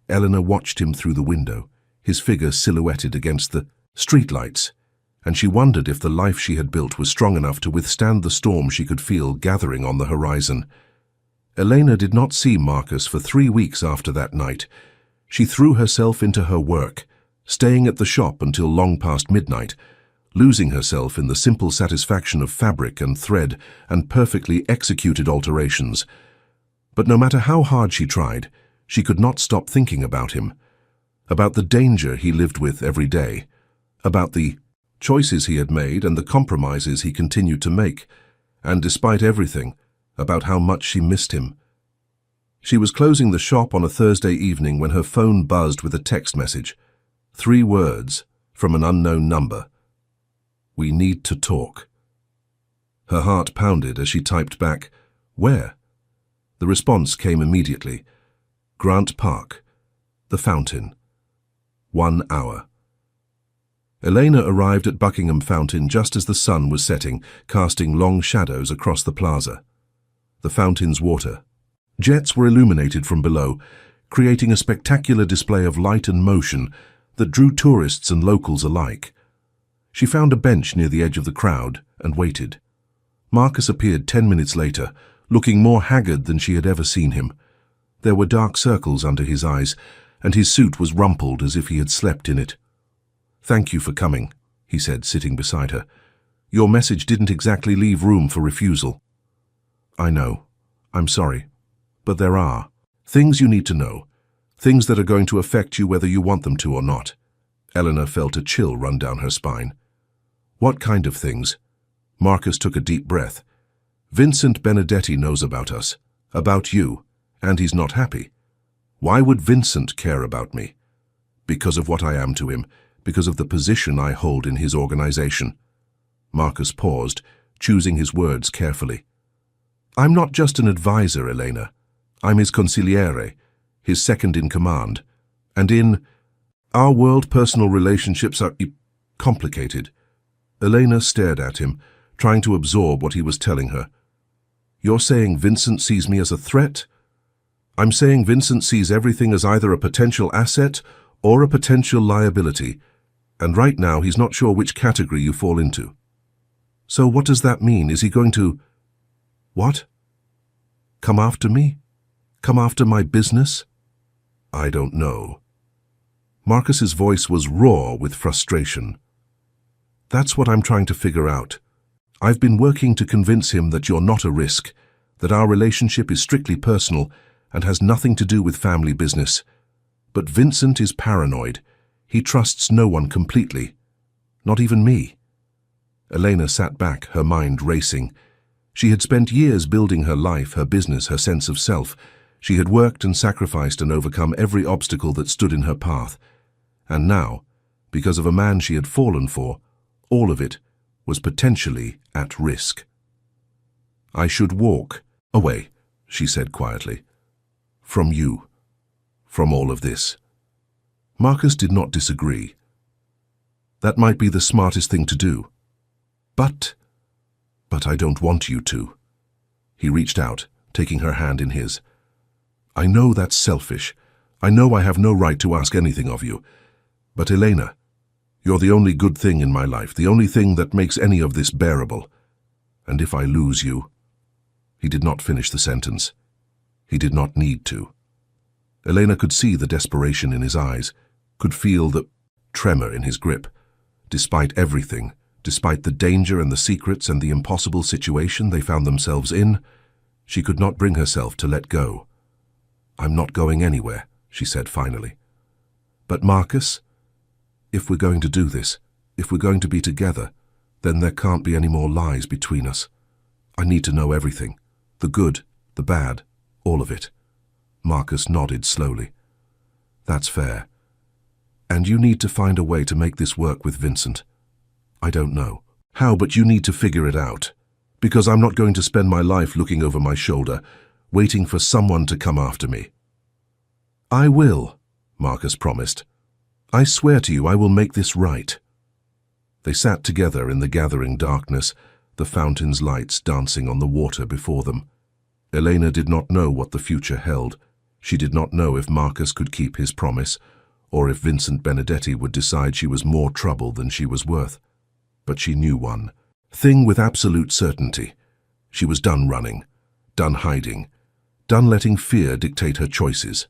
Eleanor watched him through the window, his figure silhouetted against the streetlights, and she wondered if the life she had built was strong enough to withstand the storm she could feel gathering on the horizon. Elena did not see Marcus for 3 weeks after that night. She threw herself into her work, staying at the shop until long past midnight, losing herself in the simple satisfaction of fabric and thread and perfectly executed alterations. But no matter how hard she tried, she could not stop thinking about him, about the danger he lived with every day, about the choices he had made and the compromises he continued to make, and despite everything, about how much she missed him. She was closing the shop on a Thursday evening when her phone buzzed with a text message. 3 words from an unknown number. "We need to talk." Her heart pounded as she typed back, "Where?" The response came immediately. "Grant Park. The Fountain. 1 hour." Elena arrived at Buckingham Fountain just as the sun was setting, casting long shadows across the plaza. The fountain's water jets were illuminated from below, creating a spectacular display of light and motion that drew tourists and locals alike. She found a bench near the edge of the crowd and waited. Marcus appeared 10 minutes later, looking more haggard than she had ever seen him. There were dark circles under his eyes, and his suit was rumpled as if he had slept in it. "Thank you for coming," he said, sitting beside her. "Your message didn't exactly leave room for refusal." "I know. I'm sorry. But there are things you need to know, things that are going to affect you whether you want them to or not." Eleanor felt a chill run down her spine. "What kind of things?" Marcus took a deep breath. "Vincent Benedetti knows about us, about you, and he's not happy. Why would Vincent care about me? Because of what I am to him, because of the position I hold in his organization." Marcus paused, choosing his words carefully. "I'm not just an advisor, Elena. I'm his consigliere, his second in command. And in our world, personal relationships are complicated." Elena stared at him, trying to absorb what he was telling her. "You're saying Vincent sees me as a threat?" "I'm saying Vincent sees everything as either a potential asset or a potential liability, and right now he's not sure which category you fall into." "So what does that mean? Is he going to—" "What? Come after me? Come after my business?" "I don't know." Marcus's voice was raw with frustration. "That's what I'm trying to figure out. I've been working to convince him that you're not a risk, that our relationship is strictly personal and has nothing to do with family business. But Vincent is paranoid. He trusts no one completely, not even me." Elena sat back, her mind racing. She had spent years building her life, her business, her sense of self. She had worked and sacrificed and overcome every obstacle that stood in her path. And now, because of a man she had fallen for, all of it was potentially at risk. "I should walk away," she said quietly. "From you. From all of this." Marcus did not disagree. "That might be the smartest thing to do. But I don't want you to." He reached out, taking her hand in his. "I know that's selfish. I know I have no right to ask anything of you. But Elena, you're the only good thing in my life, the only thing that makes any of this bearable. And if I lose you—" He did not finish the sentence. He did not need to. Elena could see the desperation in his eyes, could feel the tremor in his grip. Despite everything, despite the danger and the secrets and the impossible situation they found themselves in, she could not bring herself to let go. "I'm not going anywhere," she said finally. "But Marcus, if we're going to do this, if we're going to be together, then there can't be any more lies between us. I need to know everything, the good, the bad, all of it." Marcus nodded slowly. That's fair. And you need to find a way to make this work with Vincent. I don't know how, but you need to figure it out. Because I'm not going to spend my life looking over my shoulder, waiting for someone to come after me. I will, Marcus promised. I swear to you I will make this right. They sat together in the gathering darkness, the fountain's lights dancing on the water before them. Elena did not know what the future held. She did not know if Marcus could keep his promise, or if Vincent Benedetti would decide she was more trouble than she was worth. But she knew one thing with absolute certainty. She was done running, done hiding, done letting fear dictate her choices.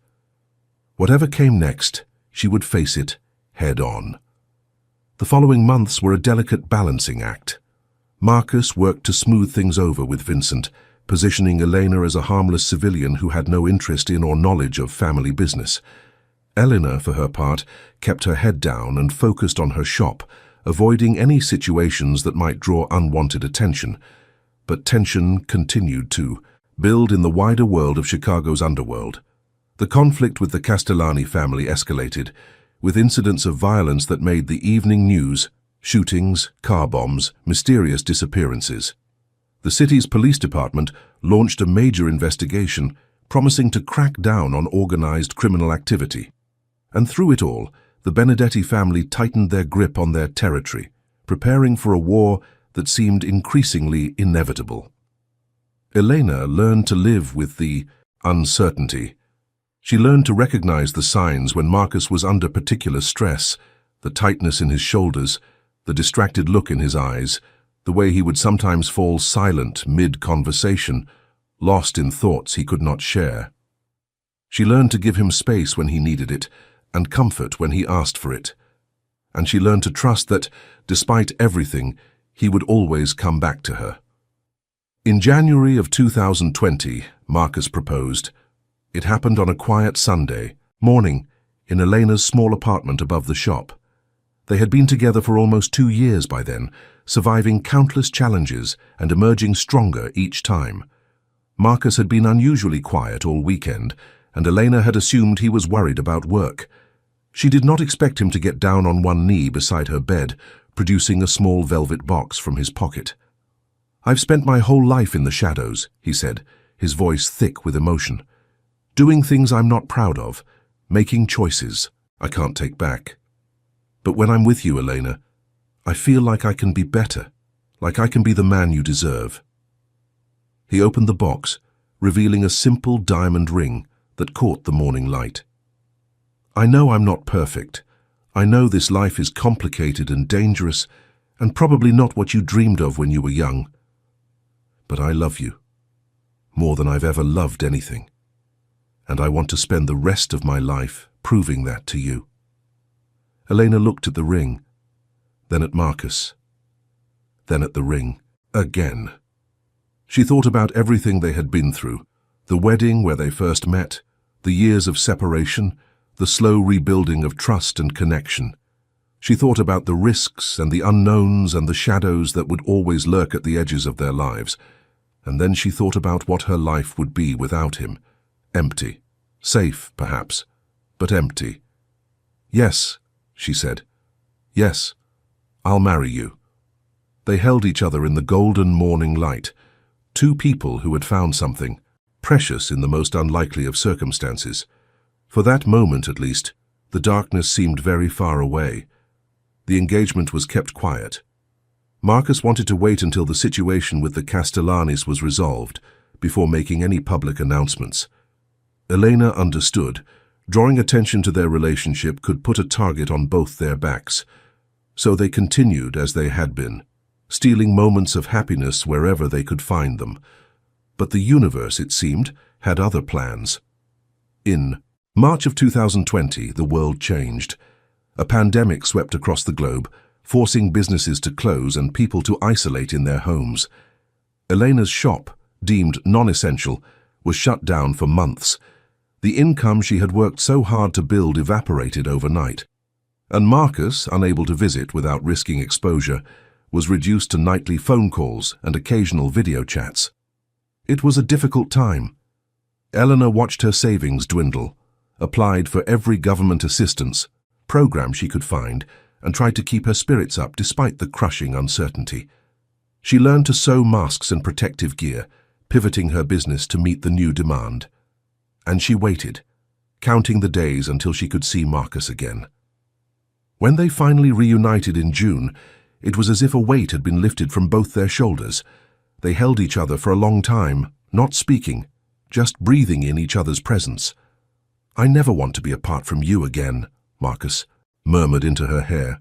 Whatever came next, she would face it head on. The following months were a delicate balancing act. Marcus worked to smooth things over with Vincent, positioning Elena as a harmless civilian who had no interest in or knowledge of family business. Elena, for her part, kept her head down and focused on her shop, avoiding any situations that might draw unwanted attention. But tension continued to build in the wider world of Chicago's underworld. The conflict with the Castellani family escalated, with incidents of violence that made the evening news: shootings, car bombs, mysterious disappearances. The city's police department launched a major investigation, promising to crack down on organized criminal activity. And through it all, the Benedetti family tightened their grip on their territory, preparing for a war that seemed increasingly inevitable. Elena learned to live with the uncertainty. She learned to recognize the signs when Marcus was under particular stress: the tightness in his shoulders, the distracted look in his eyes, the way he would sometimes fall silent mid-conversation, lost in thoughts he could not share. She learned to give him space when he needed it, and comfort when he asked for it. And she learned to trust that, despite everything, he would always come back to her. In January of 2020, Marcus proposed. It happened on a quiet Sunday morning in Elena's small apartment above the shop. They had been together for almost 2 years by then, surviving countless challenges and emerging stronger each time. Marcus had been unusually quiet all weekend, and Elena had assumed he was worried about work. She did not expect him to get down on one knee beside her bed, producing a small velvet box from his pocket. "I've spent my whole life in the shadows," he said, his voice thick with emotion. "Doing things I'm not proud of, making choices I can't take back. But when I'm with you, Elena, I feel like I can be better, like I can be the man you deserve." He opened the box, revealing a simple diamond ring that caught the morning light. "I know I'm not perfect. I know this life is complicated and dangerous, and probably not what you dreamed of when you were young. But I love you, more than I've ever loved anything. And I want to spend the rest of my life proving that to you." Elena looked at the ring, then at Marcus, then at the ring again. She thought about everything they had been through: the wedding where they first met, the years of separation, the slow rebuilding of trust and connection. She thought about the risks and the unknowns and the shadows that would always lurk at the edges of their lives. And then she thought about what her life would be without him. Empty. Safe, perhaps, but empty. "Yes," she said. "Yes, I'll marry you." They held each other in the golden morning light, two people who had found something precious in the most unlikely of circumstances. For that moment, at least, the darkness seemed very far away. The engagement was kept quiet. Marcus wanted to wait until the situation with the Castellanis was resolved before making any public announcements. Elena understood. Drawing attention to their relationship could put a target on both their backs. So they continued as they had been, stealing moments of happiness wherever they could find them. But the universe, it seemed, had other plans. In March of 2020, the world changed. A pandemic swept across the globe, forcing businesses to close and people to isolate in their homes. Elena's shop, deemed non-essential, was shut down for months. The income she had worked so hard to build evaporated overnight. And Marcus, unable to visit without risking exposure, was reduced to nightly phone calls and occasional video chats. It was a difficult time. Eleanor watched her savings dwindle, applied for every government assistance program she could find, and tried to keep her spirits up despite the crushing uncertainty. She learned to sew masks and protective gear, pivoting her business to meet the new demand. And she waited, counting the days until she could see Marcus again. When they finally reunited in June, it was as if a weight had been lifted from both their shoulders. They held each other for a long time, not speaking, just breathing in each other's presence. "I never want to be apart from you again," Marcus murmured into her hair.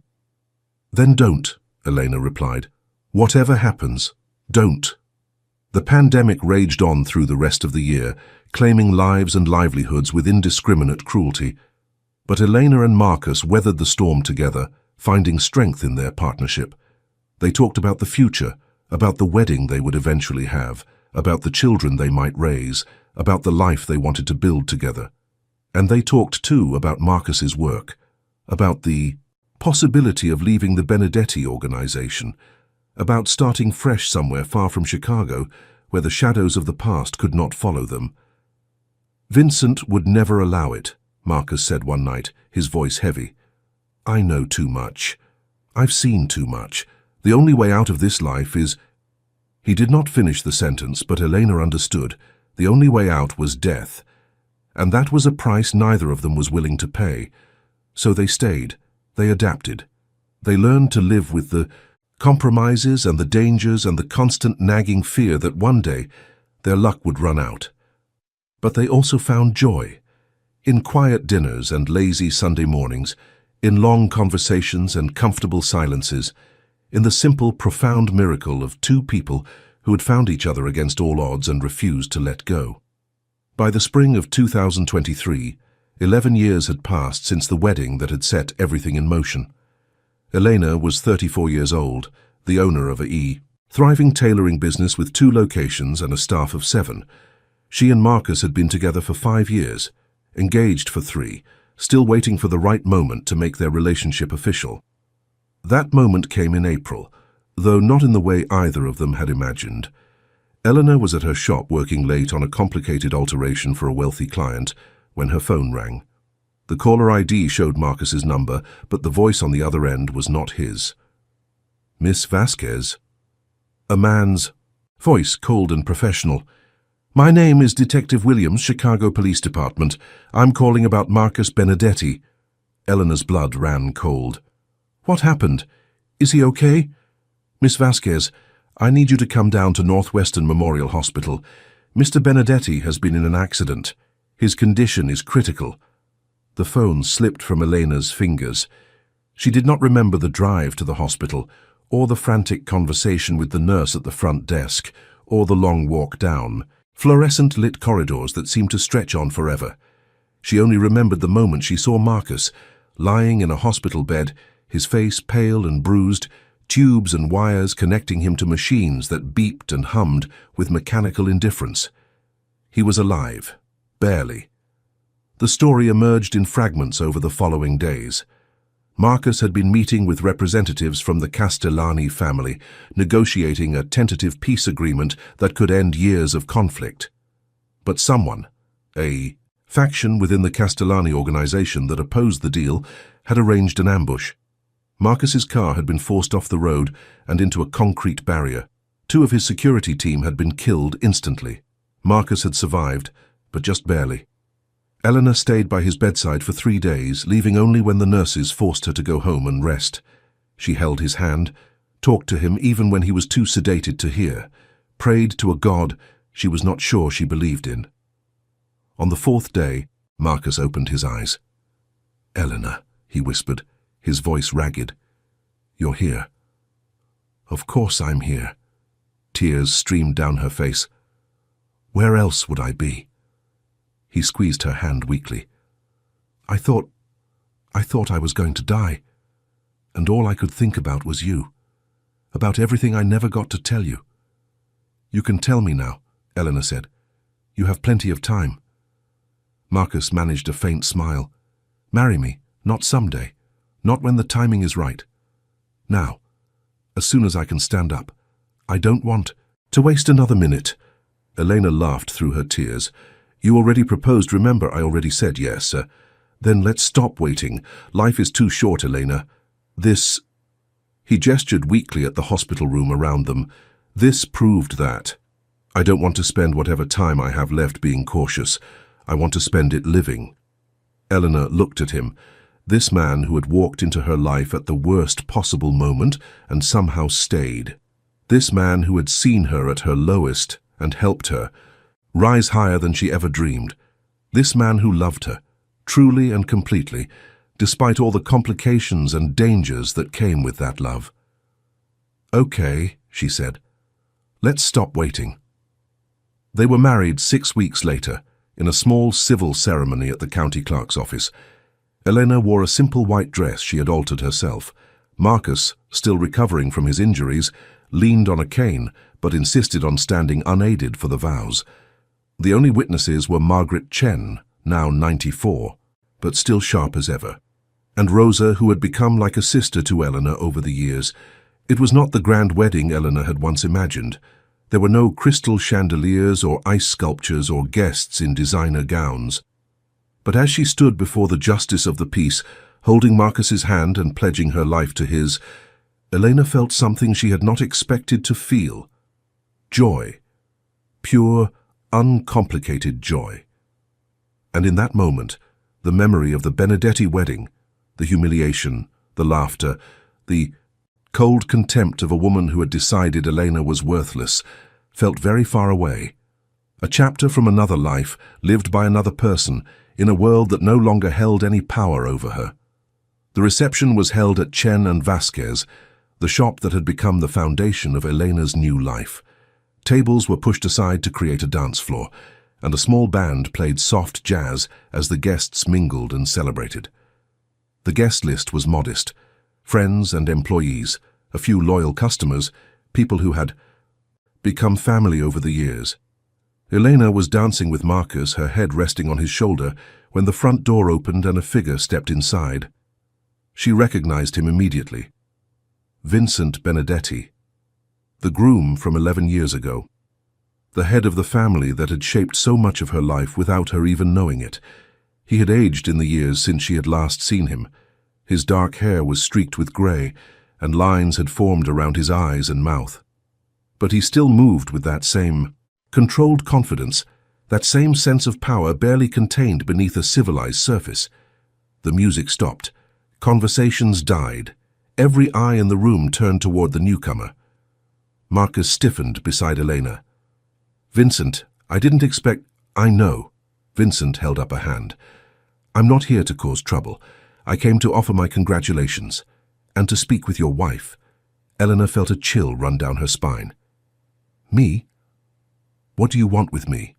"Then don't," Elena replied. "Whatever happens, don't." The pandemic raged on through the rest of the year, claiming lives and livelihoods with indiscriminate cruelty. But Elena and Marcus weathered the storm together, finding strength in their partnership. They talked about the future, about the wedding they would eventually have, about the children they might raise, about the life they wanted to build together. And they talked too about Marcus's work, about the possibility of leaving the Benedetti organization, about starting fresh somewhere far from Chicago, where the shadows of the past could not follow them. "Vincent would never allow it," Marcus said one night, his voice heavy. "I know too much. I've seen too much. The only way out of this life is—" He did not finish the sentence, but Elena understood. The only way out was death. And that was a price neither of them was willing to pay. So they stayed. They adapted. They learned to live with the compromises and the dangers and the constant nagging fear that one day their luck would run out. But they also found joy. In quiet dinners and lazy Sunday mornings, in long conversations and comfortable silences, in the simple, profound miracle of two people who had found each other against all odds and refused to let go. By the spring of 2023, 11 years had passed since the wedding that had set everything in motion. Elena was 34 years old, the owner of a thriving tailoring business with 2 locations and a staff of 7. She and Marcus had been together for 5 years, engaged for 3, still waiting for the right moment to make their relationship official. That moment came in April, though not in the way either of them had imagined. Eleanor was at her shop working late on a complicated alteration for a wealthy client when her phone rang. The caller ID showed Marcus's number, but the voice on the other end was not his. "Miss Vasquez?" A man's voice, cold and professional. "My name is Detective Williams, Chicago Police Department. I'm calling about Marcus Benedetti." Eleanor's blood ran cold. "What happened? Is he okay?" "Miss Vasquez, I need you to come down to Northwestern Memorial Hospital. Mr. Benedetti has been in an accident. His condition is critical." The phone slipped from Elena's fingers. She did not remember the drive to the hospital, or the frantic conversation with the nurse at the front desk, or the long walk down, fluorescent-lit corridors that seemed to stretch on forever. She only remembered the moment she saw Marcus, lying in a hospital bed, his face pale and bruised, tubes and wires connecting him to machines that beeped and hummed with mechanical indifference. He was alive, barely. The story emerged in fragments over the following days. Marcus had been meeting with representatives from the Castellani family, negotiating a tentative peace agreement that could end years of conflict. But someone, a faction within the Castellani organization that opposed the deal, had arranged an ambush. Marcus's car had been forced off the road and into a concrete barrier. 2 of his security team had been killed instantly. Marcus had survived, but just barely. Eleanor stayed by his bedside for 3 days, leaving only when the nurses forced her to go home and rest. She held his hand, talked to him even when he was too sedated to hear, prayed to a God she was not sure she believed in. On the 4th day, Marcus opened his eyes. "Eleanor," he whispered, his voice ragged. "You're here." "Of course I'm here." Tears streamed down her face. "Where else would I be?" He squeezed her hand weakly. I thought I was going to die, and all I could think about was you, about everything I never got to tell you." "You can tell me now," Eleanor said. "You have plenty of time." Marcus managed a faint smile. "Marry me, not someday, not when the timing is right. Now, as soon as I can stand up. I don't want to waste another minute." Elena laughed through her tears. You already proposed, remember? I already said yes. Then let's stop waiting. Life is too short, Elena. This... He gestured weakly at the hospital room around them. This proved that. I don't want to spend whatever time I have left being cautious. I want to spend it living. Eleanor looked at him. This man who had walked into her life at the worst possible moment and somehow stayed. This man who had seen her at her lowest and helped her rise higher than she ever dreamed. This man who loved her, truly and completely, despite all the complications and dangers that came with that love. "Okay," she said. "Let's stop waiting." They were married 6 weeks later, in a small civil ceremony at the county clerk's office. Elena wore a simple white dress she had altered herself. Marcus, still recovering from his injuries, leaned on a cane, but insisted on standing unaided for the vows. The only witnesses were Margaret Chen, now 94, but still sharp as ever, and Rosa, who had become like a sister to Eleanor over the years. It was not the grand wedding Eleanor had once imagined. There were no crystal chandeliers or ice sculptures or guests in designer gowns. But as she stood before the justice of the peace, holding Marcus's hand and pledging her life to his, Elena felt something she had not expected to feel. Joy. Pure, uncomplicated joy. And in that moment, the memory of the Benedetti wedding, the humiliation, the laughter, the cold contempt of a woman who had decided Elena was worthless, felt very far away. A chapter from another life, lived by another person, in a world that no longer held any power over her. The reception was held at Chen and Vasquez, the shop that had become the foundation of Elena's new life. Tables were pushed aside to create a dance floor, and a small band played soft jazz as the guests mingled and celebrated. The guest list was modest: friends and employees, a few loyal customers, people who had become family over the years. Elena was dancing with Marcus, her head resting on his shoulder, when the front door opened and a figure stepped inside. She recognized him immediately. Vincent Benedetti, the groom from 11 years ago. The head of the family that had shaped so much of her life without her even knowing it. He had aged in the years since she had last seen him. His dark hair was streaked with grey, and lines had formed around his eyes and mouth. But he still moved with that same controlled confidence, that same sense of power barely contained beneath a civilized surface. The music stopped. Conversations died. Every eye in the room turned toward the newcomer. Marcus stiffened beside Elena. "Vincent, I didn't expect—" "I know." Vincent held up a hand. "I'm not here to cause trouble. I came to offer my congratulations, and to speak with your wife." Eleanor felt a chill run down her spine. "Me? What do you want with me?"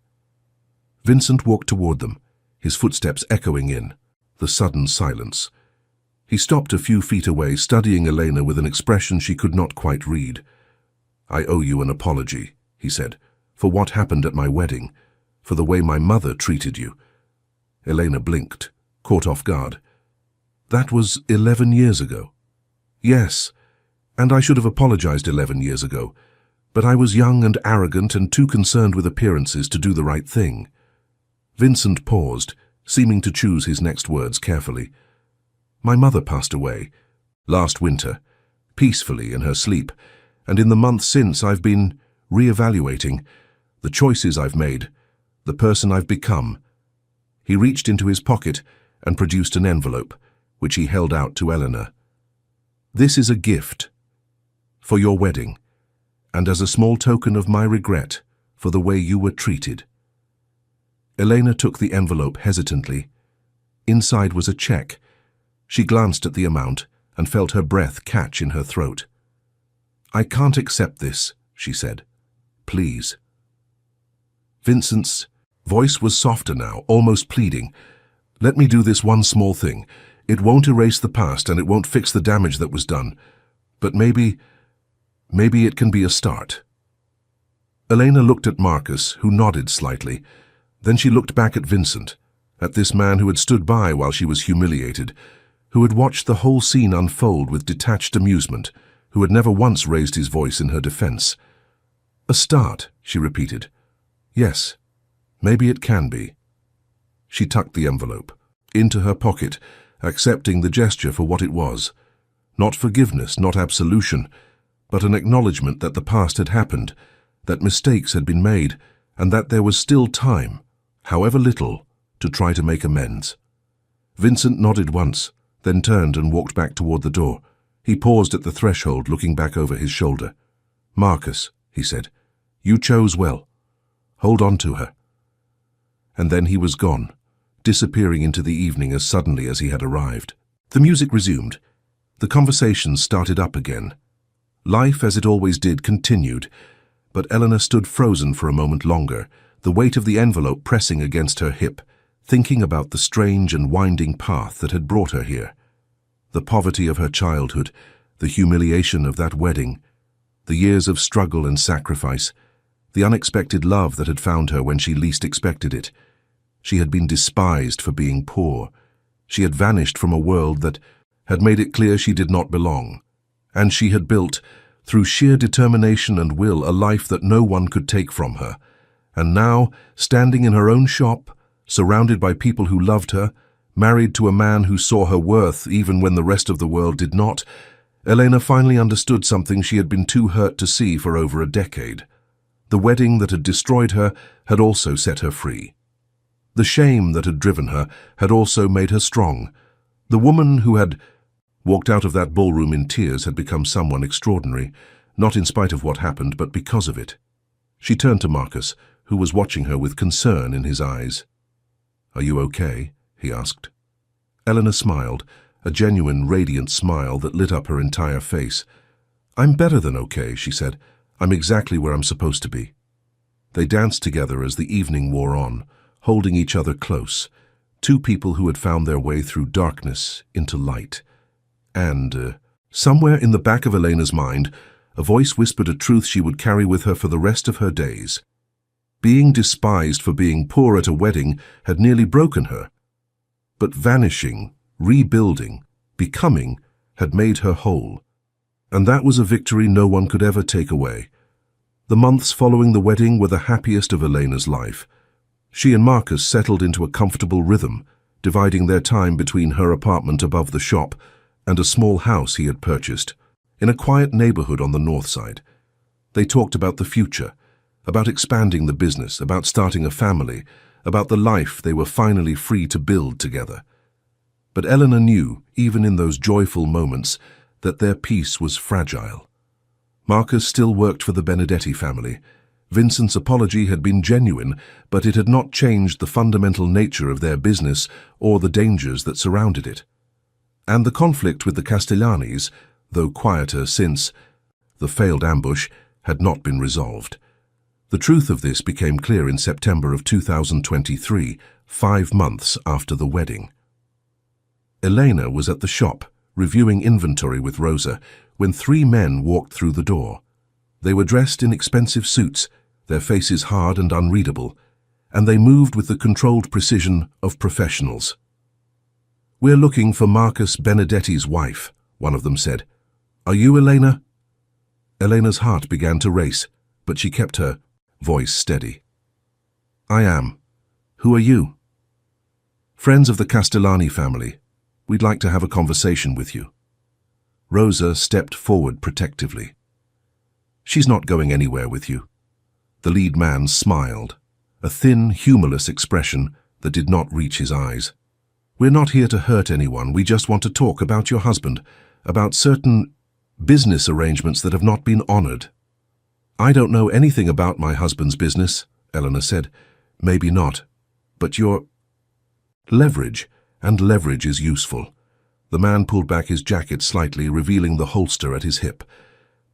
Vincent walked toward them, his footsteps echoing in the sudden silence. He stopped a few feet away, studying Elena with an expression she could not quite read. "I owe you an apology," he said, "for what happened at my wedding, for the way my mother treated you." Elena blinked, caught off guard. "That was 11 years ago." "Yes, and I should have apologized 11 years ago, but I was young and arrogant and too concerned with appearances to do the right thing." Vincent paused, seeming to choose his next words carefully. "My mother passed away last winter, peacefully in her sleep, and in the month since I've been re-evaluating the choices I've made, the person I've become." He reached into his pocket and produced an envelope, which he held out to Eleanor. "This is a gift for your wedding, and as a small token of my regret for the way you were treated." Elena took the envelope hesitantly. Inside was a check. She glanced at the amount and felt her breath catch in her throat. "I can't accept this," she said. "Please." Vincent's voice was softer now, almost pleading. "Let me do this one small thing. It won't erase the past and it won't fix the damage that was done. But maybe it can be a start." Elena looked at Marcus, who nodded slightly. Then she looked back at Vincent, at this man who had stood by while she was humiliated, who had watched the whole scene unfold with detached amusement, who had never once raised his voice in her defense. "A start," she repeated. "Yes, Maybe it can be. She tucked the envelope into her pocket, accepting the gesture for what it was. Not forgiveness, not absolution, but an acknowledgement that the past had happened, that mistakes had been made, and that there was still time, however little, to try to make amends. Vincent nodded once, then turned and walked back toward the door. He paused at the threshold, looking back over his shoulder. "Marcus," he said, "you chose well. Hold on to her." And then he was gone, disappearing into the evening as suddenly as he had arrived. The music resumed. The conversation started up again. Life, as it always did, continued, but Eleanor stood frozen for a moment longer, the weight of the envelope pressing against her hip, thinking about the strange and winding path that had brought her here. The poverty of her childhood, the humiliation of that wedding, the years of struggle and sacrifice, the unexpected love that had found her when she least expected it. She had been despised for being poor. She had vanished from a world that had made it clear she did not belong. And she had built, through sheer determination and will, a life that no one could take from her. And now, standing in her own shop, surrounded by people who loved her, married to a man who saw her worth even when the rest of the world did not, Elena finally understood something she had been too hurt to see for over a decade. The wedding that had destroyed her had also set her free. The shame that had driven her had also made her strong. The woman who had walked out of that ballroom in tears had become someone extraordinary, not in spite of what happened, but because of it. She turned to Marcus, who was watching her with concern in his eyes. "Are you okay?" he asked. Eleanor smiled, a genuine, radiant smile that lit up her entire face. "I'm better than okay," she said. "I'm exactly where I'm supposed to be." They danced together as the evening wore on, holding each other close, two people who had found their way through darkness into light. And, somewhere in the back of Elena's mind, a voice whispered a truth she would carry with her for the rest of her days. Being despised for being poor at a wedding had nearly broken her. But vanishing, rebuilding, becoming had made her whole. And that was a victory no one could ever take away. The months following the wedding were the happiest of Elena's life. She and Marcus settled into a comfortable rhythm, dividing their time between her apartment above the shop and a small house he had purchased, in a quiet neighborhood on the north side. They talked about the future, about expanding the business, about starting a family, about the life they were finally free to build together. But Eleanor knew, even in those joyful moments, that their peace was fragile. Marcus still worked for the Benedetti family. Vincent's apology had been genuine, but it had not changed the fundamental nature of their business or the dangers that surrounded it. And the conflict with the Castellanis, though quieter since the failed ambush, had not been resolved. The truth of this became clear in September of 2023, 5 months after the wedding. Elena was at the shop, reviewing inventory with Rosa, when 3 men walked through the door. They were dressed in expensive suits, their faces hard and unreadable, and they moved with the controlled precision of professionals. "We're looking for Marcus Benedetti's wife," one of them said. "Are you Elena?" Elena's heart began to race, but she kept her voice steady. "I am. Who are you?" "Friends of the Castellani family. We'd like to have a conversation with you." Rosa stepped forward protectively. "She's not going anywhere with you." The lead man smiled, a thin, humorless expression that did not reach his eyes. "We're not here to hurt anyone. We just want to talk about your husband, about certain business arrangements that have not been honored." "I don't know anything about my husband's business," Eleanor said. "Maybe not, but your leverage, and leverage is useful." The man pulled back his jacket slightly, revealing the holster at his hip.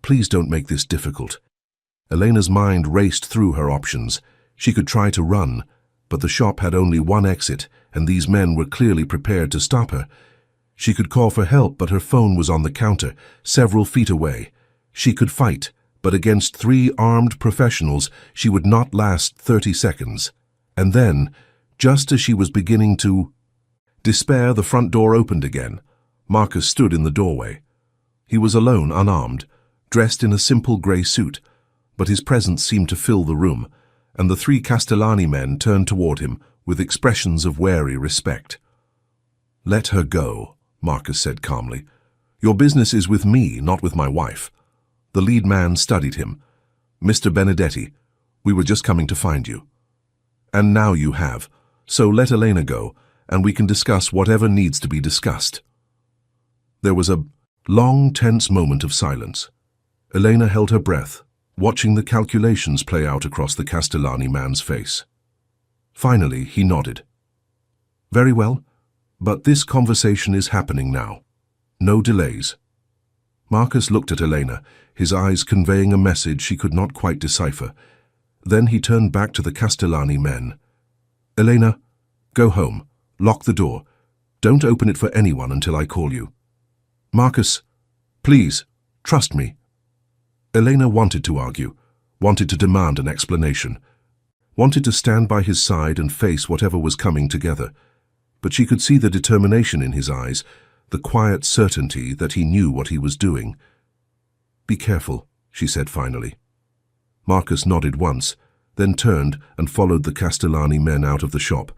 "Please don't make this difficult." Elena's mind raced through her options. She could try to run, but the shop had only one exit, and these men were clearly prepared to stop her. She could call for help, but her phone was on the counter, several feet away. She could fight, but against 3 armed professionals, she would not last 30 seconds. And then, just as she was beginning to despair, the front door opened again. Marcus stood in the doorway. He was alone, unarmed, dressed in a simple grey suit, but his presence seemed to fill the room, and the three Castellani men turned toward him with expressions of wary respect. "Let her go," Marcus said calmly. "Your business is with me, not with my wife." The lead man studied him. "Mr. Benedetti, we were just coming to find you. And now you have, so let Elena go, and we can discuss whatever needs to be discussed." There was a long, tense moment of silence. Elena held her breath, watching the calculations play out across the Castellani man's face. Finally, he nodded. "Very well, but this conversation is happening now. No delays." Marcus looked at Elena, his eyes conveying a message she could not quite decipher. Then he turned back to the Castellani men. "Elena, go home. Lock the door. Don't open it for anyone until I call you. Marcus, please, trust me." Elena wanted to argue, wanted to demand an explanation, wanted to stand by his side and face whatever was coming together. But she could see the determination in his eyes, the quiet certainty that he knew what he was doing. "Be careful," she said finally. Marcus nodded once, then turned and followed the Castellani men out of the shop.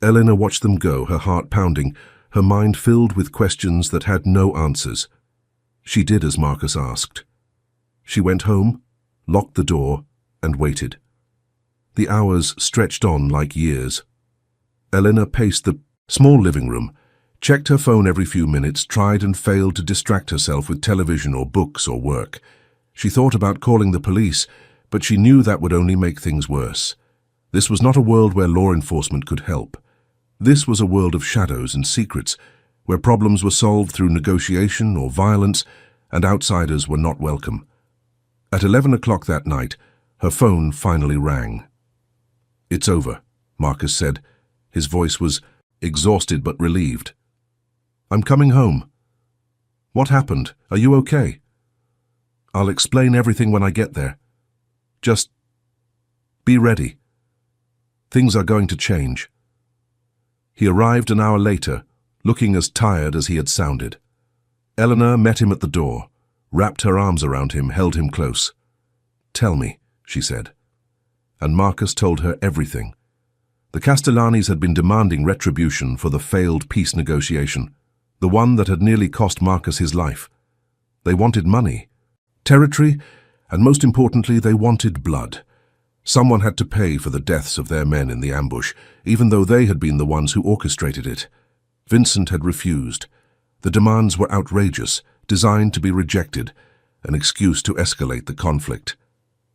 Elena watched them go, her heart pounding, her mind filled with questions that had no answers. She did as Marcus asked. She went home, locked the door, and waited. The hours stretched on like years. Elena paced the small living room, checked her phone every few minutes, tried and failed to distract herself with television or books or work. She thought about calling the police, but she knew that would only make things worse. This was not a world where law enforcement could help. This was a world of shadows and secrets, where problems were solved through negotiation or violence, and outsiders were not welcome. At 11 o'clock that night, her phone finally rang. "It's over," Marcus said. His voice was exhausted but relieved. "I'm coming home." "What happened? Are you okay?" "I'll explain everything when I get there. Just be ready. Things are going to change." He arrived an hour later, looking as tired as he had sounded. Eleanor met him at the door, wrapped her arms around him, held him close. "Tell me," she said. And Marcus told her everything. The Castellanis had been demanding retribution for the failed peace negotiation, the one that had nearly cost Marcus his life. They wanted money, territory, and most importantly, they wanted blood. Someone had to pay for the deaths of their men in the ambush, even though they had been the ones who orchestrated it. Vincent had refused. The demands were outrageous, designed to be rejected, an excuse to escalate the conflict.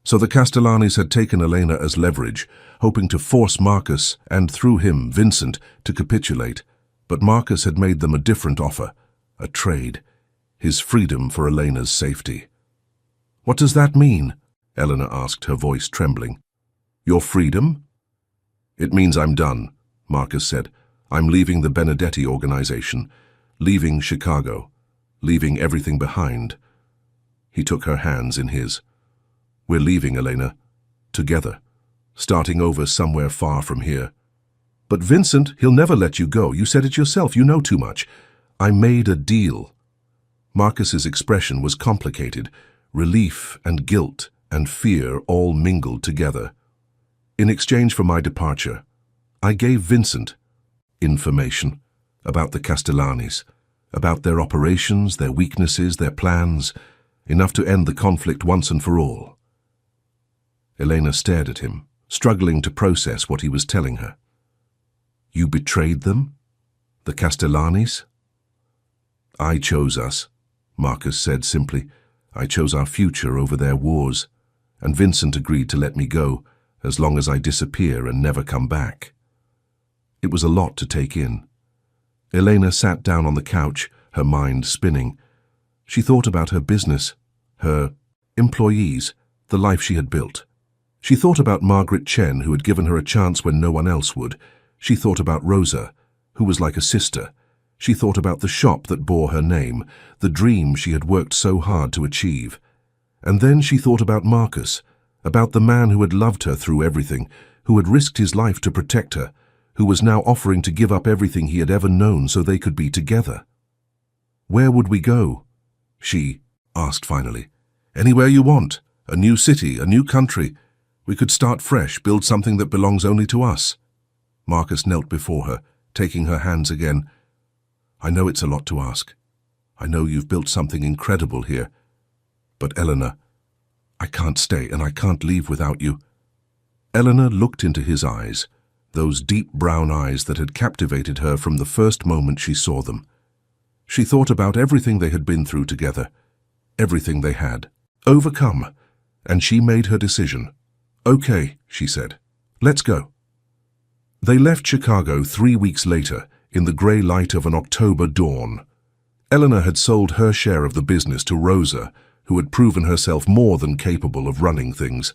So the Castellanis had taken Elena as leverage, hoping to force Marcus, and through him, Vincent, to capitulate. But Marcus had made them a different offer, a trade, his freedom for Elena's safety. "What does that mean?" Eleanor asked, her voice trembling. "Your freedom?" "It means I'm done," Marcus said. "I'm leaving the Benedetti organization, leaving Chicago, leaving everything behind." He took her hands in his. "We're leaving, Elena, together, starting over somewhere far from here." "But Vincent, he'll never let you go. You said it yourself. You know too much." "I made a deal." Marcus's expression was complicated, relief and guilt and fear all mingled together. "In exchange for my departure, I gave Vincent information about the Castellanis, about their operations, their weaknesses, their plans, enough to end the conflict once and for all." Elena stared at him, struggling to process what he was telling her. "You betrayed them? The Castellanis?" "I chose us," Marcus said simply. "I chose our future over their wars, and Vincent agreed to let me go as long as I disappear and never come back." It was a lot to take in. Elena sat down on the couch, her mind spinning. She thought about her business, her employees, the life she had built. She thought about Margaret Chen, who had given her a chance when no one else would. She thought about Rosa, who was like a sister. She thought about the shop that bore her name, the dream she had worked so hard to achieve. And then she thought about Marcus, about the man who had loved her through everything, who had risked his life to protect her, who was now offering to give up everything he had ever known so they could be together. "Where would we go?" she asked finally. "Anywhere you want. A new city, a new country. We could start fresh, build something that belongs only to us. Marcus knelt before her, taking her hands again. I know it's a lot to ask. I know you've built something incredible here. But Eleanor, I can't stay and I can't leave without you. Eleanor looked into his eyes, those deep brown eyes that had captivated her from the first moment she saw them. She thought about everything they had been through together, everything they had overcome, and she made her decision. Okay, she said, let's go. They left Chicago 3 weeks later, in the grey light of an October dawn. Eleanor had sold her share of the business to Rosa, who had proven herself more than capable of running things.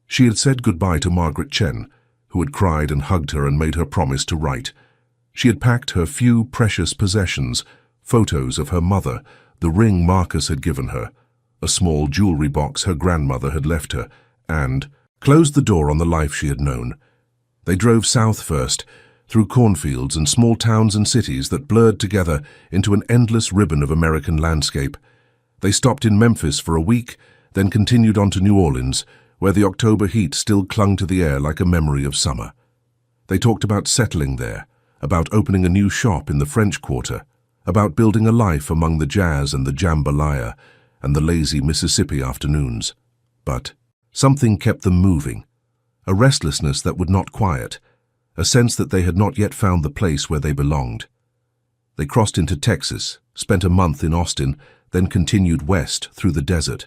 She had said goodbye to Margaret Chen, who had cried and hugged her and made her promise to write. She had packed her few precious possessions, photos of her mother, the ring Marcus had given her, a small jewelry box her grandmother had left her, and closed the door on the life she had known. They drove south first, through cornfields and small towns and cities that blurred together into an endless ribbon of American landscape. They stopped in Memphis for a week, then continued on to New Orleans, where the October heat still clung to the air like a memory of summer. They talked about settling there, about opening a new shop in the French Quarter, about building a life among the jazz and the jambalaya and the lazy Mississippi afternoons. But something kept them moving, a restlessness that would not quiet, a sense that they had not yet found the place where they belonged. They crossed into Texas, spent a month in Austin, then continued west through the desert.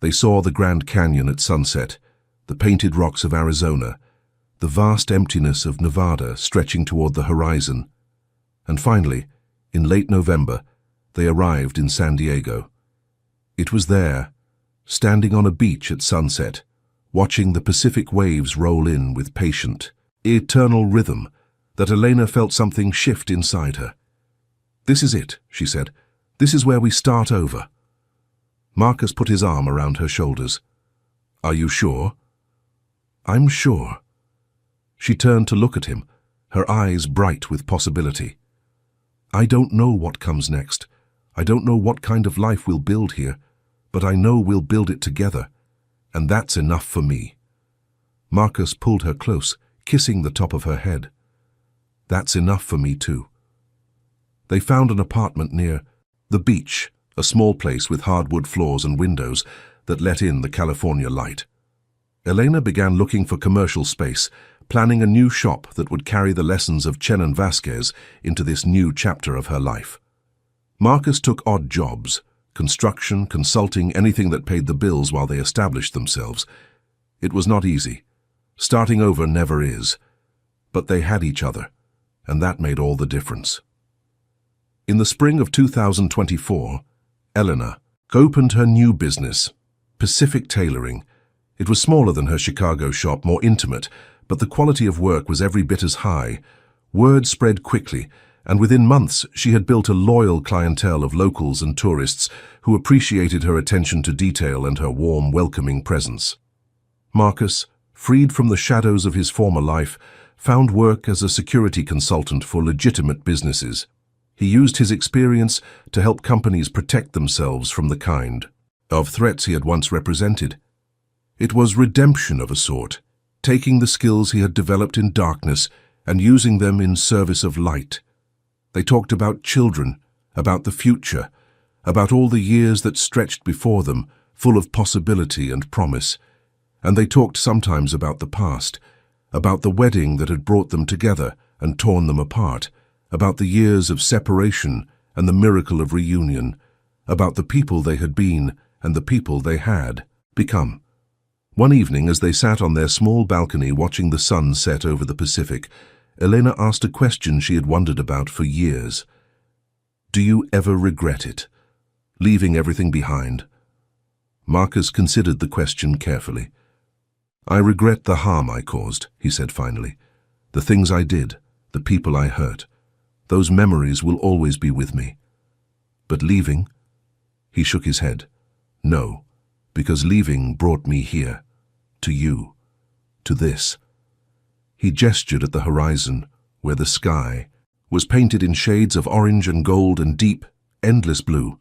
They saw the Grand Canyon at sunset, the painted rocks of Arizona, the vast emptiness of Nevada stretching toward the horizon. And finally, in late November, they arrived in San Diego. It was there, standing on a beach at sunset, watching the Pacific waves roll in with patient, eternal rhythm, that Elena felt something shift inside her. This is it, she said. This is where we start over. Marcus put his arm around her shoulders. Are you sure? I'm sure. She turned to look at him, her eyes bright with possibility. I don't know what comes next. I don't know what kind of life we'll build here, but I know we'll build it together, and that's enough for me. Marcus pulled her close, kissing the top of her head. That's enough for me too. They found an apartment near the beach, a small place with hardwood floors and windows that let in the California light. Elena began looking for commercial space, planning a new shop that would carry the lessons of Chen and Vasquez into this new chapter of her life. Marcus took odd jobs, construction, consulting, anything that paid the bills while they established themselves. It was not easy. Starting over never is. But they had each other, and that made all the difference. In the spring of 2024, Eleanor opened her new business, Pacific Tailoring. It was smaller than her Chicago shop, more intimate, but the quality of work was every bit as high. Word spread quickly, and within months she had built a loyal clientele of locals and tourists who appreciated her attention to detail and her warm, welcoming presence. Marcus, freed from the shadows of his former life, found work as a security consultant for legitimate businesses. He used his experience to help companies protect themselves from the kind of threats he had once represented. It was redemption of a sort, taking the skills he had developed in darkness and using them in service of light. They talked about children, about the future, about all the years that stretched before them, full of possibility and promise. And they talked sometimes about the past, about the wedding that had brought them together and torn them apart, about the years of separation and the miracle of reunion, about the people they had been and the people they had become. One evening, as they sat on their small balcony watching the sun set over the Pacific, Elena asked a question she had wondered about for years. Do you ever regret it, leaving everything behind? Marcus considered the question carefully. I regret the harm I caused, he said finally. The things I did, the people I hurt. Those memories will always be with me. But leaving? He shook his head. No, because leaving brought me here, to you, to this. He gestured at the horizon, where the sky was painted in shades of orange and gold and deep, endless blue.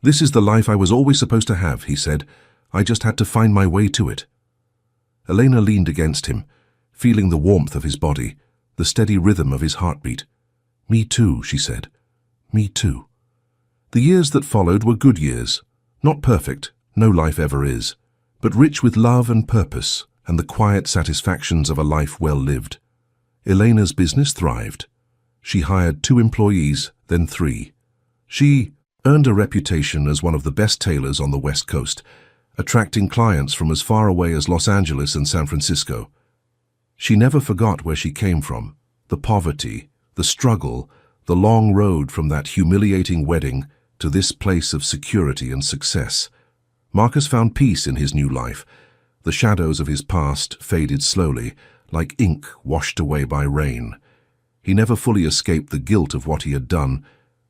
This is the life I was always supposed to have, he said. I just had to find my way to it. Elena leaned against him, feeling the warmth of his body, the steady rhythm of his heartbeat. "Me too," she said. "Me too." The years that followed were good years. Not perfect, no life ever is, but rich with love and purpose and the quiet satisfactions of a life well lived. Elena's business thrived. She hired 2 employees, then 3. She earned a reputation as one of the best tailors on the West Coast, attracting clients from as far away as Los Angeles and San Francisco. She never forgot where she came from, the poverty, the struggle, the long road from that humiliating wedding to this place of security and success. Marcus found peace in his new life. The shadows of his past faded slowly, like ink washed away by rain. He never fully escaped the guilt of what he had done,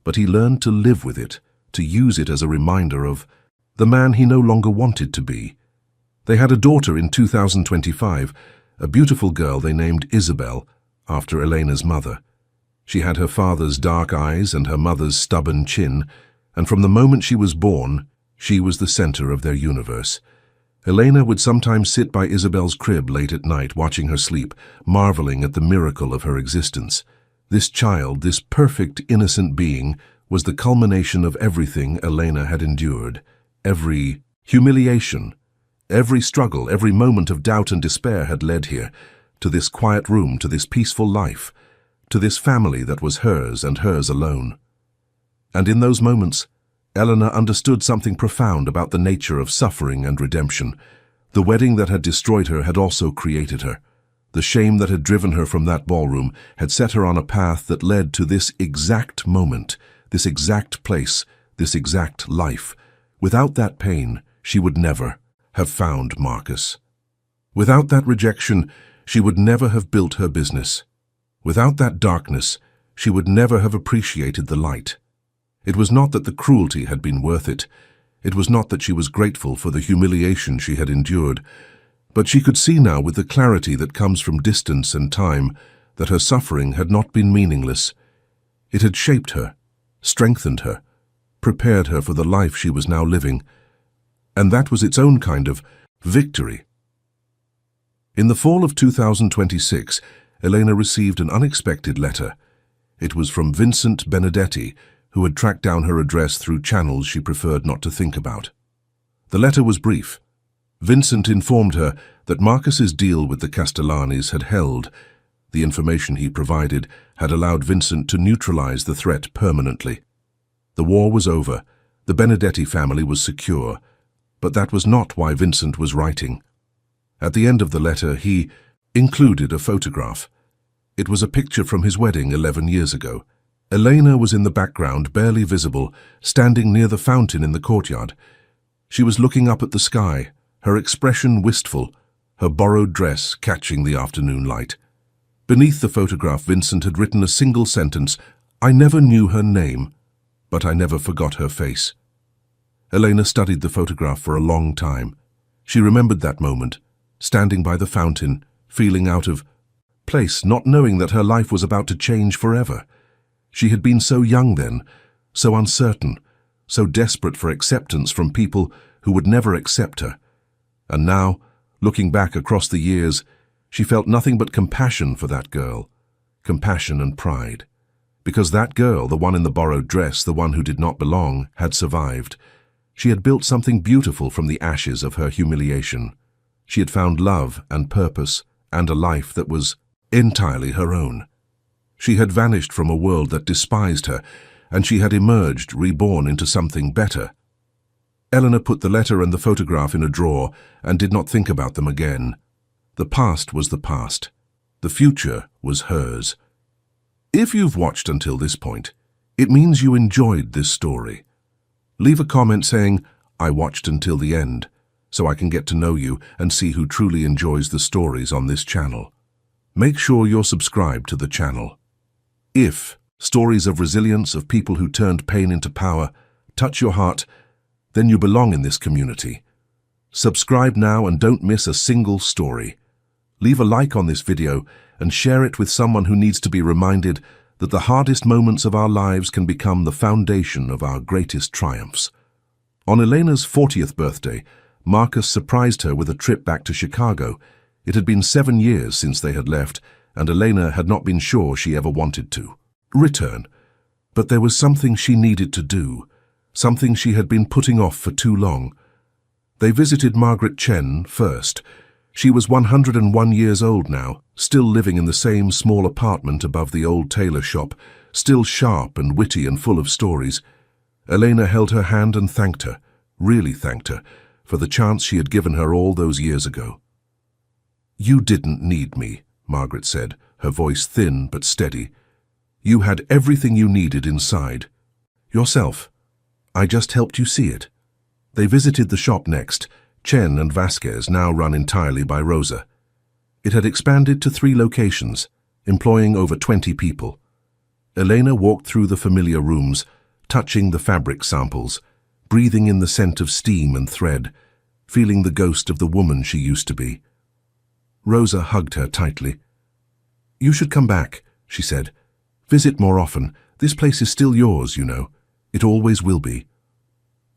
but he learned to live with it, to use it as a reminder of the man he no longer wanted to be. They had a daughter in 2025, a beautiful girl they named Isabel, after Elena's mother. She had her father's dark eyes and her mother's stubborn chin, and from the moment she was born, she was the center of their universe. Elena would sometimes sit by Isabel's crib late at night watching her sleep, marveling at the miracle of her existence. This child, this perfect, innocent being, was the culmination of everything Elena had endured. Every humiliation, every struggle, every moment of doubt and despair had led here, to this quiet room, to this peaceful life, to this family that was hers and hers alone. And in those moments, Elena understood something profound about the nature of suffering and redemption. The wedding that had destroyed her had also created her. The shame that had driven her from that ballroom had set her on a path that led to this exact moment, this exact place, this exact life. Without that pain, she would never have found Marcus. Without that rejection, she would never have built her business. Without that darkness, she would never have appreciated the light. It was not that the cruelty had been worth it. It was not that she was grateful for the humiliation she had endured. But she could see now with the clarity that comes from distance and time that her suffering had not been meaningless. It had shaped her, strengthened her, prepared her for the life she was now living. And that was its own kind of victory. In the fall of 2026, Elena received an unexpected letter. It was from Vincent Benedetti, who had tracked down her address through channels she preferred not to think about. The letter was brief. Vincent informed her that Marcus's deal with the Castellanis had held. The information he provided had allowed Vincent to neutralize the threat permanently. The war was over. The Benedetti family was secure. But that was not why Vincent was writing. At the end of the letter, he included a photograph. It was a picture from his wedding 11 years ago. Elena was in the background, barely visible, standing near the fountain in the courtyard. She was looking up at the sky, her expression wistful, her borrowed dress catching the afternoon light. Beneath the photograph, Vincent had written a single sentence: "I never knew her name, but I never forgot her face." Elena studied the photograph for a long time. She remembered that moment, standing by the fountain, feeling out of place, not knowing that her life was about to change forever. She had been so young then, so uncertain, so desperate for acceptance from people who would never accept her. And now, looking back across the years, she felt nothing but compassion for that girl, compassion and pride. Because that girl, the one in the borrowed dress, the one who did not belong, had survived. She had built something beautiful from the ashes of her humiliation. She had found love and purpose and a life that was entirely her own. She had vanished from a world that despised her, and she had emerged, reborn into something better. Elena put the letter and the photograph in a drawer and did not think about them again. The past was the past. The future was hers. If you've watched until this point, it means you enjoyed this story. Leave a comment saying, "I watched until the end," so I can get to know you and see who truly enjoys the stories on this channel. Make sure you're subscribed to the channel. If stories of resilience, of people who turned pain into power, touch your heart, then you belong in this community. Subscribe now and don't miss a single story. Leave a like on this video and share it with someone who needs to be reminded that the hardest moments of our lives can become the foundation of our greatest triumphs. On Elena's 40th birthday, Marcus surprised her with a trip back to Chicago. It had been 7 years since they had left, and Elena had not been sure she ever wanted to return. But there was something she needed to do, something she had been putting off for too long. They visited Margaret Chen first. She was 101 years old now, still living in the same small apartment above the old tailor shop, still sharp and witty and full of stories. Elena held her hand and thanked her, really thanked her, for the chance she had given her all those years ago. "You didn't need me," Margaret said, her voice thin but steady. "You had everything you needed inside. Yourself. I just helped you see it." They visited the shop next. Chen and Vasquez, now run entirely by Rosa. It had expanded to 3 locations, employing over 20 people. Elena walked through the familiar rooms, touching the fabric samples, breathing in the scent of steam and thread, feeling the ghost of the woman she used to be. Rosa hugged her tightly. "You should come back," she said. "Visit more often. This place is still yours, you know. It always will be."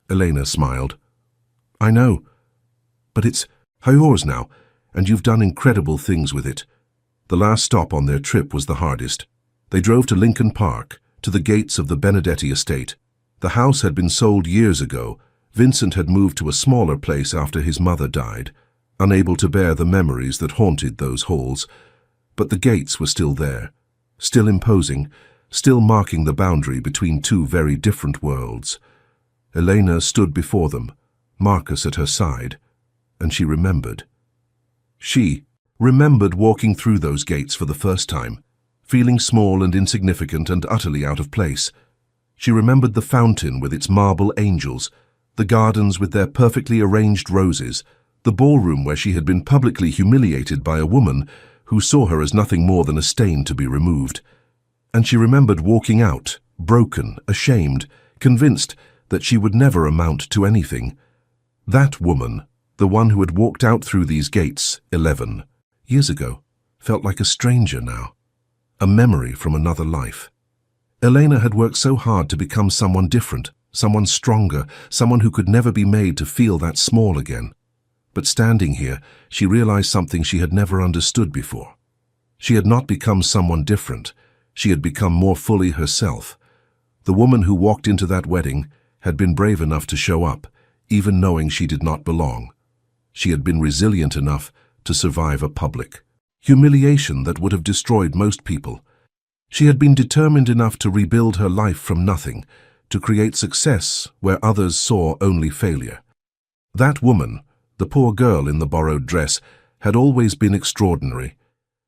Elena smiled. "I know. But it's yours now, and you've done incredible things with it." The last stop on their trip was the hardest. They drove to Lincoln Park, to the gates of the Benedetti estate. The house had been sold years ago. Vincent had moved to a smaller place after his mother died, unable to bear the memories that haunted those halls. But the gates were still there, still imposing, still marking the boundary between 2 very different worlds. Elena stood before them, Marcus at her side, and she remembered. She remembered walking through those gates for the first time, feeling small and insignificant and utterly out of place. She remembered the fountain with its marble angels, the gardens with their perfectly arranged roses, the ballroom where she had been publicly humiliated by a woman who saw her as nothing more than a stain to be removed. And she remembered walking out, broken, ashamed, convinced that she would never amount to anything. That woman, the one who had walked out through these gates 11 years ago, felt like a stranger now, a memory from another life. Elena had worked so hard to become someone different, someone stronger, someone who could never be made to feel that small again. But standing here, she realized something she had never understood before. She had not become someone different. She had become more fully herself. The woman who walked into that wedding had been brave enough to show up, even knowing she did not belong. She had been resilient enough to survive a public humiliation that would have destroyed most people. She had been determined enough to rebuild her life from nothing, to create success where others saw only failure. That woman, the poor girl in the borrowed dress, had always been extraordinary.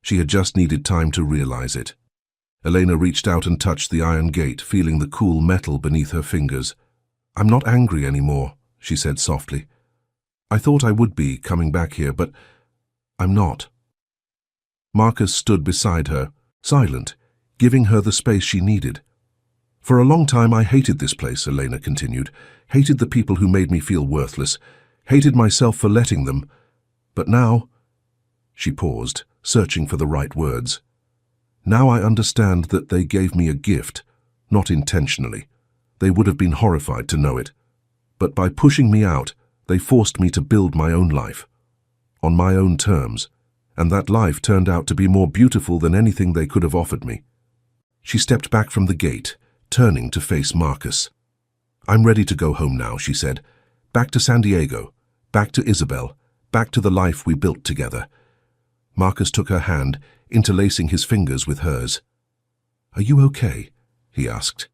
She had just needed time to realize it. Elena reached out and touched the iron gate, feeling the cool metal beneath her fingers. "I'm not angry anymore," she said softly. "I thought I would be coming back here, but I'm not." Marcus stood beside her, silent, giving her the space she needed. "For a long time I hated this place," Elena continued, "hated the people who made me feel worthless, hated myself for letting them. But now—" She paused, searching for the right words. "Now I understand that they gave me a gift, not intentionally. They would have been horrified to know it. But by pushing me out, they forced me to build my own life, on my own terms, and that life turned out to be more beautiful than anything they could have offered me." She stepped back from the gate, turning to face Marcus. "I'm ready to go home now," she said. "Back to San Diego, back to Isabel, back to the life we built together." Marcus took her hand, interlacing his fingers with hers. "Are you okay?" he asked.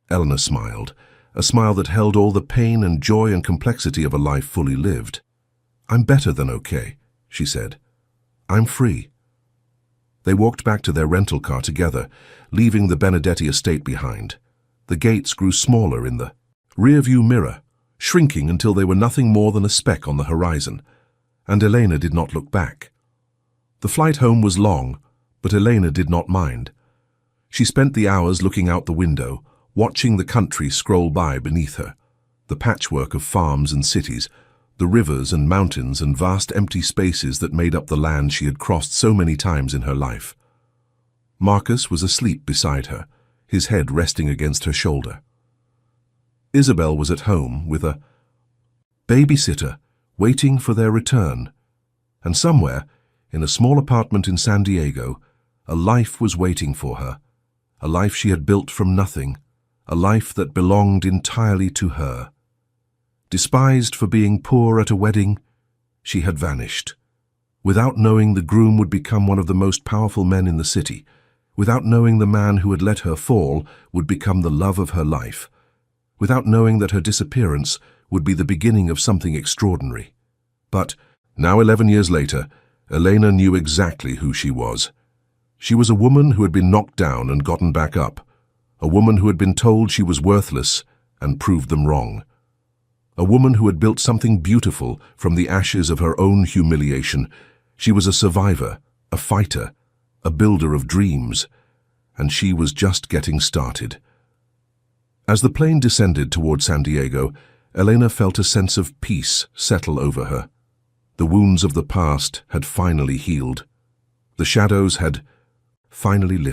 Eleanor smiled, a smile that held all the pain and joy and complexity of a life fully lived. "I'm better than okay," she said. "I'm free." They walked back to their rental car together, leaving the Benedetti estate behind. The gates grew smaller in the rearview mirror, shrinking until they were nothing more than a speck on the horizon, and Elena did not look back. The flight home was long, but Elena did not mind. She spent the hours looking out the window, watching the country scroll by beneath her, the patchwork of farms and cities, the rivers and mountains and vast empty spaces that made up the land she had crossed so many times in her life. Marcus was asleep beside her, his head resting against her shoulder. Isabel was at home with a babysitter waiting for their return, and somewhere, In a small apartment in San Diego, a life was waiting for her, a life she had built from nothing, a life that belonged entirely to her. Despised for being poor at a wedding, she had vanished. Without knowing, the groom would become one of the most powerful men in the city. Without knowing, the man who had let her fall would become the love of her life. Without knowing that her disappearance would be the beginning of something extraordinary. But, now 11 years later, Elena knew exactly who she was. She was a woman who had been knocked down and gotten back up. A woman who had been told she was worthless and proved them wrong. A woman who had built something beautiful from the ashes of her own humiliation. She was a survivor, a fighter, a builder of dreams, and she was just getting started. As the plane descended toward San Diego, Elena felt a sense of peace settle over her. The wounds of the past had finally healed. The shadows had finally lifted.